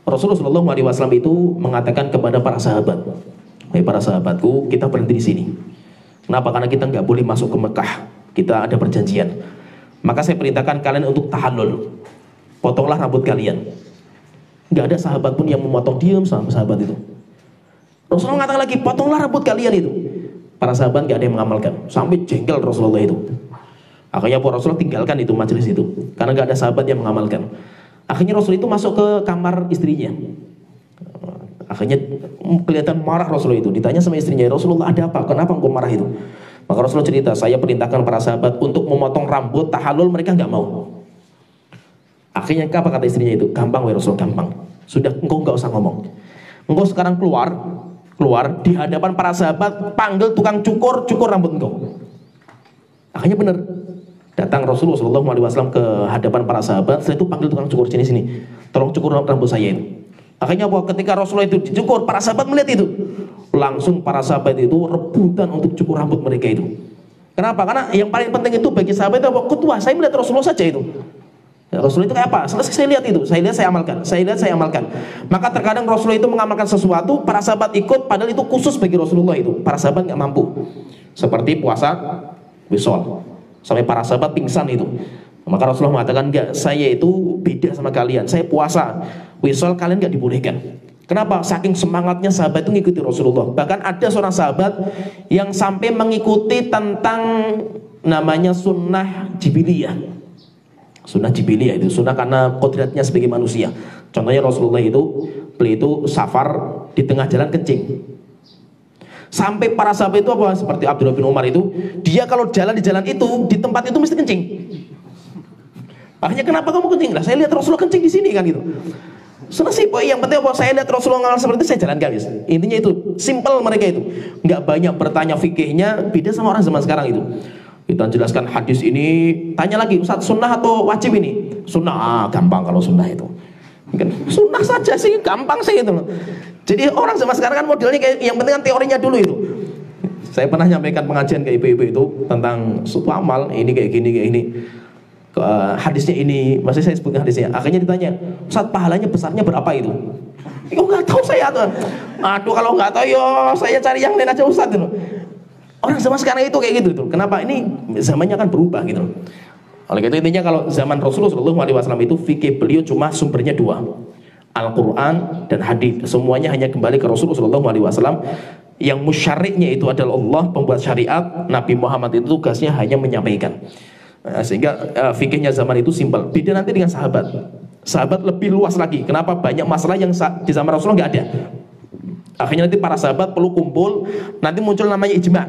Rasulullah SAW itu mengatakan kepada para sahabat, "Hai para sahabatku, kita berhenti di sini. Kenapa? Karena kita nggak boleh masuk ke Mekah. Kita ada perjanjian. Maka saya perintahkan kalian untuk tahallul. Potonglah rambut kalian." Nggak ada sahabat pun yang memotong, diam sama sahabat itu. Rasulullah mengatakan lagi, "Potonglah rambut kalian itu." Para sahabat nggak ada yang mengamalkan, sampai jengkel Rasulullah itu. Akhirnya Rasulullah tinggalkan itu majelis itu, karena nggak ada sahabat yang mengamalkan. Akhirnya Rasul itu masuk ke kamar istrinya. Akhirnya kelihatan marah Rasulullah itu. Ditanya sama istrinya, "Rasulullah, ada apa? Kenapa engkau marah itu?" Maka Rasulullah cerita, "Saya perintahkan para sahabat untuk memotong rambut tahallul, mereka nggak mau." Akhirnya apa kata istrinya itu? "Gampang wahai Rasul, gampang. Sudah, engkau nggak usah ngomong. Engkau sekarang keluar di hadapan para sahabat, panggil tukang cukur rambut engkau." Akhirnya benar. Datang Rasulullah SAW ke hadapan para sahabat, setelah itu panggil tukang cukur, sini, tolong cukur rambut saya itu. Akhirnya apa? Ketika Rasulullah itu dicukur, para sahabat melihat itu. Langsung para sahabat itu rebutan untuk cukur rambut mereka itu. Kenapa? Karena yang paling penting itu bagi sahabat itu apa? Ketua, saya melihat Rasulullah saja itu. Ya, Rasulullah itu kayak apa? Selesai saya lihat itu, saya lihat saya amalkan. Maka terkadang Rasulullah itu mengamalkan sesuatu, para sahabat ikut, padahal itu khusus bagi Rasulullah itu. Para sahabat nggak mampu. Seperti puasa wisol. Sampai para sahabat pingsan itu. Maka Rasulullah mengatakan, enggak, saya itu beda sama kalian. Saya puasa wisol, kalian enggak dibolehkan. Kenapa? Saking semangatnya sahabat itu mengikuti Rasulullah. Bahkan ada seorang sahabat yang sampai mengikuti tentang namanya sunnah jibiliyah. Sunnah jibiliyah itu sunnah karena kodratnya sebagai manusia. Contohnya Rasulullah itu, beliau itu safar di tengah jalan kencing. Sampai para sahabat itu apa? Seperti Abdullah bin Umar itu, dia kalau jalan di jalan itu, di tempat itu mesti kencing. Akhirnya, "Kenapa kamu kencing?" "Lah, saya lihat Rasulullah kencing di sini kan gitu." Selesai, boy. Yang penting apa? Saya lihat Rasulullah seperti itu, saya jalankan. Intinya itu, simple mereka itu. Nggak banyak bertanya fikihnya, beda sama orang zaman sekarang itu. Kita jelaskan hadis ini, tanya lagi, "Ustaz, sunnah atau wajib ini?" "Sunnah." "Ah, gampang kalau sunnah itu." Kan sunnah saja sih, gampang sih itu loh. Jadi orang zaman sekarang kan modelnya kayak yang penting kan teorinya dulu itu. Saya pernah nyampaikan pengajian ke ibu-ibu itu tentang suatu amal, ini kayak gini kayak ini. Hadisnya ini, masih saya sebutkan hadisnya. Akhirnya ditanya, Ustaz pahalanya besarnya berapa itu? Kok nggak tahu saya tuh. Aduh kalau nggak tahu yo saya cari yang lain aja Ustaz itu. Orang zaman sekarang itu kayak gitu tuh. Kenapa? Ini zamannya kan berubah gitu. Oleh itu intinya kalau zaman Rasulullah SAW itu fikih beliau cuma sumbernya dua, Al-Quran dan hadis. Semuanya hanya kembali ke Rasulullah SAW. Yang musyariknya itu adalah Allah, pembuat syariat. Nabi Muhammad itu tugasnya hanya menyampaikan. Sehingga fikihnya zaman itu simpel. Beda nanti dengan sahabat. Sahabat lebih luas lagi. Kenapa? Banyak masalah yang di zaman Rasulullah nggak ada. Akhirnya nanti para sahabat perlu kumpul. Nanti muncul namanya ijma.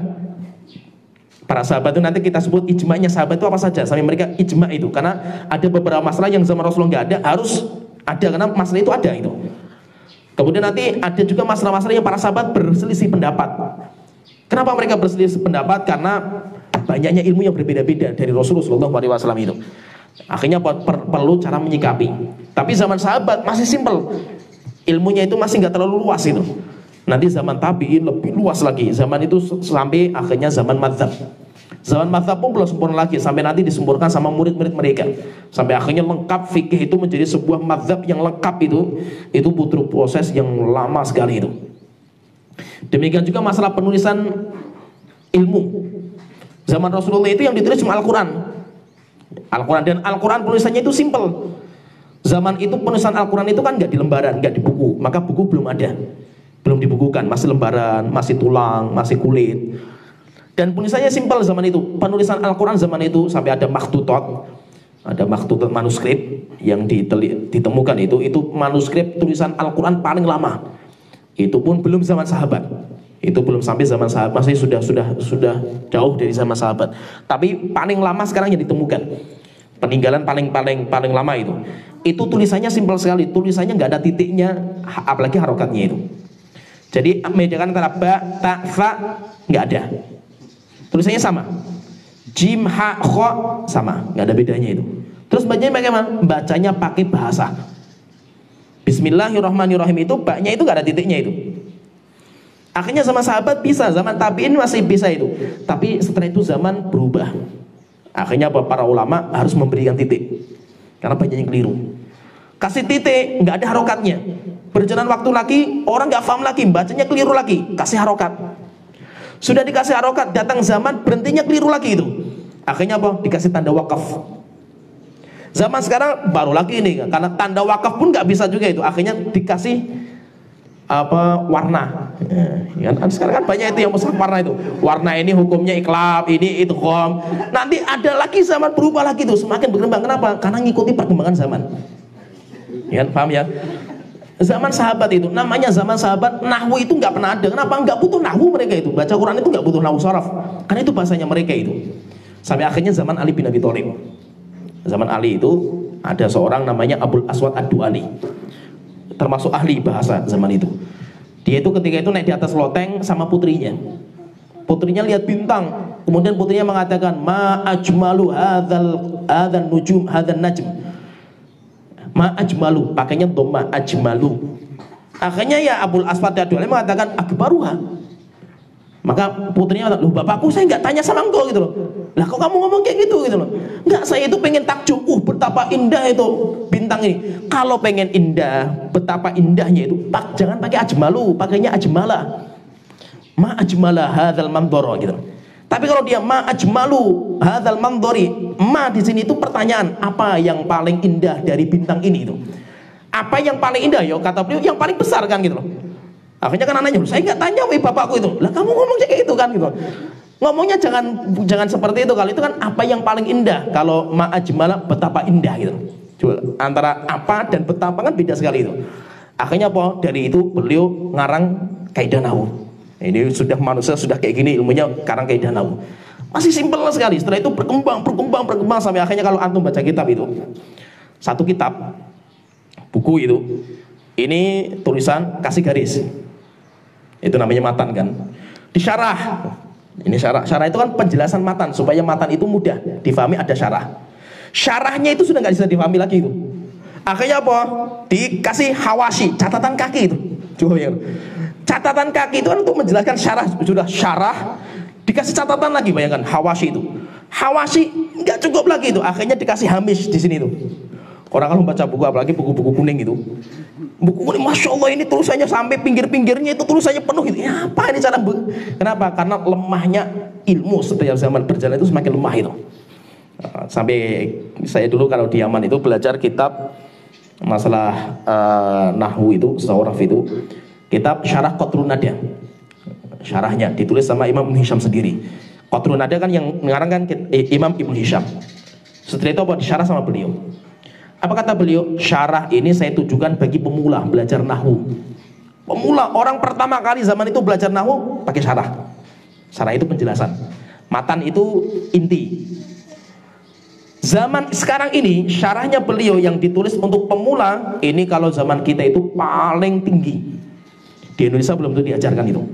Para sahabat itu nanti kita sebut ijma'nya sahabat itu apa saja. Sampai mereka ijma' itu. Karena ada beberapa masalah yang zaman Rasulullah nggak ada, harus ada karena masalah itu ada itu. Kemudian nanti ada juga masalah-masalah yang para sahabat berselisih pendapat. Kenapa mereka berselisih pendapat? Karena banyaknya ilmu yang berbeda-beda dari Rasulullah SAW itu. Akhirnya perlu cara menyikapi. Tapi zaman sahabat masih simpel. Ilmunya itu masih nggak terlalu luas itu. Nanti zaman tabi'in lebih luas lagi. Zaman itu sampai akhirnya zaman madzhab. Zaman madzhab pun belum sempurna lagi, sampai nanti disempurnakan sama murid-murid mereka. Sampai akhirnya lengkap fikih itu menjadi sebuah madzhab yang lengkap itu butuh proses yang lama sekali itu. Demikian juga masalah penulisan ilmu. Zaman Rasulullah itu yang ditulis cuma Al-Quran. Al-Quran dan Al-Quran tulisannya itu simple. Zaman itu penulisan Al-Quran itu kan nggak di lembaran, nggak di buku, maka buku belum ada, belum dibukukan, masih lembaran, masih tulang, masih kulit. Dan penulisannya simpel zaman itu. Penulisan Al-Quran zaman itu sampai ada makhtutot, ada makhtutot manuskrip yang ditemukan itu manuskrip tulisan Al-Quran paling lama. Itu pun belum zaman sahabat. Itu belum sampai zaman sahabat, masih sudah jauh dari zaman sahabat. Tapi paling lama sekarang yang ditemukan. Peninggalan paling lama itu. Itu tulisannya simpel sekali. Tulisannya nggak ada titiknya, apalagi harokatnya itu. Jadi membedakan antara ba, ta, fa nggak ada. Tulisannya sama, jim, ha, kho sama, nggak ada bedanya itu. Terus bacanya bagaimana? Bacanya pakai bahasa. Bismillahirrahmanirrahim itu baknya itu nggak ada titiknya itu. Akhirnya zaman sahabat bisa, zaman tabi'in masih bisa itu. Tapi setelah itu zaman berubah. Akhirnya para ulama harus memberikan titik, karena banyak yang keliru. Kasih titik nggak ada harokatnya. Berjalan waktu lagi orang nggak paham lagi, bacanya keliru lagi, kasih harokat. Sudah dikasih harokat, datang zaman berhentinya keliru lagi itu. Akhirnya apa? Dikasih tanda wakaf. Zaman sekarang baru lagi ini, karena tanda wakaf pun nggak bisa juga itu. Akhirnya dikasih warna. Ya, kan sekarang kan banyak itu yang mushaf warna itu. Warna ini hukumnya iklab, ini idgham. Nanti ada lagi zaman berubah lagi itu, semakin berkembang. Kenapa? Karena ngikuti perkembangan zaman. Ya, paham ya? Zaman sahabat itu, namanya zaman sahabat, nahwu itu nggak pernah ada. Kenapa? Nggak butuh nahwu mereka itu. Baca Quran itu nggak butuh nahwu sharaf, karena itu bahasanya mereka itu. Sampai akhirnya zaman Ali bin Abi Thalib. Zaman Ali itu ada seorang namanya Abul Aswad Ad-Du'ali, termasuk ahli bahasa zaman itu. Dia itu ketika itu naik di atas loteng sama putrinya. Putrinya lihat bintang, kemudian putrinya mengatakan, ma ajmalu hadzal nujum hadzal najm. Ma ajmalu, pakainya dhamma ajmalu. Akhirnya ya Abul Aswad Ad-Du'ali mengatakan akbaruha. Maka putrinya kata, loh bapakku saya nggak tanya sama engkau gitu loh. Lah kok kamu ngomong kayak gitu loh. Nggak, saya itu pengen takjub, betapa indah itu bintang ini. Kalau pengen indah, betapa indahnya itu, jangan pakai ajmalu, pakainya ajmala. Ma ajmala hadzal mandhara gitu. Tapi kalau dia ma ajmalu hadzal mandhari, ma di sini itu pertanyaan, apa yang paling indah dari bintang ini itu? Apa yang paling indah? Yo kata beliau yang paling besar kan gitu loh. Akhirnya kan anaknya, saya nggak tanya weh bapakku itu. Lah kamu ngomongnya kayak gitu kan gitu. Ngomongnya jangan seperti itu, kalau itu kan apa yang paling indah. Kalau ma ajmala betapa indah gitu. Coba antara apa dan betapa kan beda sekali itu. Akhirnya apa? Dari itu beliau ngarang kaidah nahwu. Ini sudah manusia sudah kayak gini ilmunya, karang kaidah nahwu. Masih simpel sekali. Setelah itu berkembang sampai akhirnya kalau antum baca kitab itu, satu kitab buku itu, ini tulisan kasih garis, itu namanya matan kan. Disyarah, ini syarah itu kan penjelasan matan supaya matan itu mudah difahami, ada syarah. Syarahnya itu sudah nggak bisa difahami lagi itu. Akhirnya apa? Dikasih hawashi, catatan kaki itu. Coba ya. Catatan kaki itu kan untuk menjelaskan syarah, sudah syarah, dikasih catatan lagi, bayangkan hawashi itu. Hawashi nggak cukup lagi itu, akhirnya dikasih hamish di sini itu. Orang kalau baca buku, apalagi buku-buku kuning itu, buku kuning, masya Allah ini tulisannya sampai pinggir-pinggirnya itu tulisannya penuh gitu. Ya, apa ini cara? Kenapa? Karena lemahnya ilmu setiap zaman berjalan itu semakin lemah itu. Sampai saya dulu kalau di Yaman itu belajar kitab masalah nahwu itu, sawraf itu, kitab syarah Qatrun Nada. Syarahnya ditulis sama Imam Ibn Hisham sendiri. Qatrun Nada kan yang mengarang kan Imam Ibn Hisham. Setelah itu apa disyarah sama beliau. Apa kata beliau? Syarah ini saya tujukan bagi pemula belajar nahwu. Pemula, orang pertama kali zaman itu belajar nahwu pakai syarah. Syarah itu penjelasan. Matan itu inti. Zaman sekarang ini syarahnya beliau yang ditulis untuk pemula ini kalau zaman kita itu paling tinggi. Di Indonesia belum tentu diajarkan itu.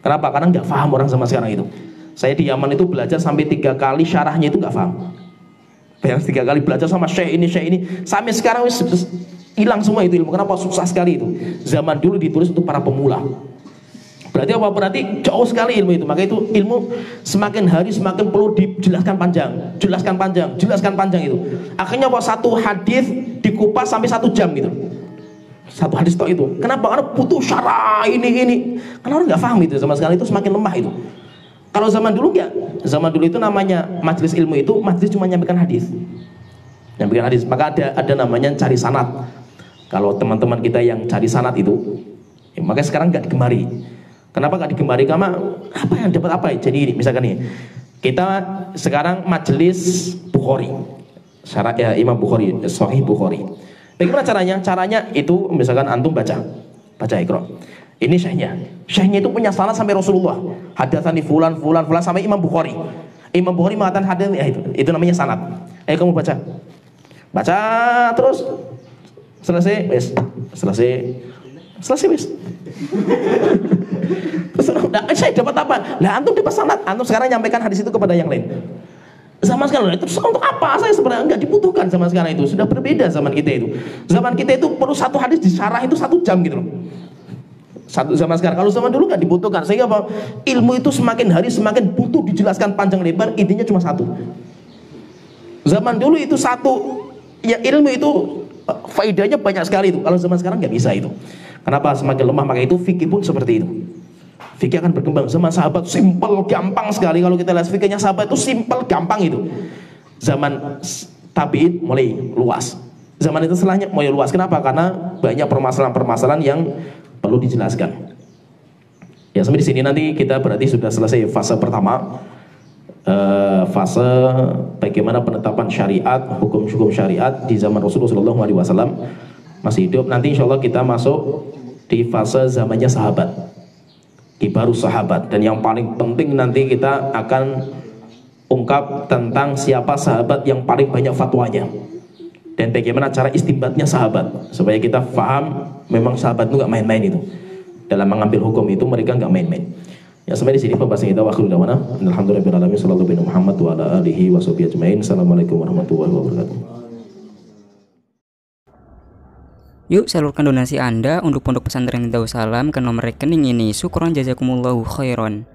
Kenapa? Karena nggak paham orang zaman sekarang itu. Saya di Yaman itu belajar sampai 3 kali syarahnya itu nggak paham. Yang 3 kali belajar sama syekh ini sampai sekarang hilang semua itu ilmu. Kenapa? Susah sekali itu. Zaman dulu ditulis untuk para pemula. Berarti apa? Berarti jauh sekali ilmu itu. Maka itu ilmu semakin hari semakin perlu dijelaskan panjang, jelaskan panjang itu. Akhirnya apa? Satu hadis dikupas sampai 1 jam gitu. Satu hadis itu. Kenapa? Karena butuh syarah ini. Karena orang nggak paham itu. Zaman sekarang itu semakin lemah itu. Kalau zaman dulu enggak. Zaman dulu itu namanya majelis ilmu itu majelis cuma nyampaikan hadis. Maka ada namanya cari sanad. Kalau teman-teman kita yang cari sanad itu, ya, makanya sekarang nggak digemari. Kenapa nggak digemari? Karena apa yang dapat apa? Jadi misalkan nih, kita sekarang majelis Bukhari, syarat ya Imam Bukhari, Sahih Bukhari. Bagaimana caranya? Caranya itu misalkan antum baca Iqra. Ini syekhnya itu punya sanad sampai Rasulullah. Hadatsani fulan sampai Imam Bukhari. Imam Bukhari mengatakan hadis ya itu namanya sanad. Ayo kamu baca terus selesai wes. Terus saya dapat apa? Lah antum dapat sanad, antum sekarang nyampaikan hadis itu kepada yang lain. Zaman sekarang itu untuk apa? Saya sebenarnya nggak dibutuhkan zaman sekarang itu. Sudah berbeda zaman kita itu. Zaman kita itu perlu satu hadis disyarah itu 1 jam gitu loh. Satu zaman sekarang, kalau zaman dulu nggak dibutuhkan. Sehingga apa? Ilmu itu semakin hari semakin butuh dijelaskan panjang lebar, intinya cuma 1. Zaman dulu itu 1, ya ilmu itu faedahnya banyak sekali itu. Kalau zaman sekarang nggak bisa itu. Kenapa? Semakin lemah, maka itu fikih pun seperti itu. Fikih akan berkembang. Zaman sahabat simpel, gampang sekali. Kalau kita lihat fikihnya sahabat itu simpel, gampang itu. Zaman tabi'in mulai luas. Zaman itu setelahnya mulai luas. Kenapa? Karena banyak permasalahan-permasalahan yang perlu dijelaskan. Ya sampai di sini nanti kita berarti sudah selesai fase pertama, fase bagaimana penetapan syariat, hukum-hukum syariat di zaman Rasulullah SAW masih hidup. Nanti insya Allah kita masuk di fase zamannya sahabat, baru sahabat, dan yang paling penting nanti kita akan ungkap tentang siapa sahabat yang paling banyak fatwanya. Dan bagaimana cara istinbatnya sahabat, supaya kita paham memang sahabat itu nggak main-main itu dalam mengambil hukum itu, mereka nggak main-main. Ya sampai di sini pembahasan kita. Wa akhiru da'wana alhamdulillahirabbil sallallahu alaihi Muhammad wa ala alihi wa sahbihi ajmain. Assalamualaikum warahmatullahi wabarakatuh. Yuk salurkan donasi Anda untuk Pondok Pesantren Darussalam ke nomor rekening ini. Syukron jazakumullahu khairan.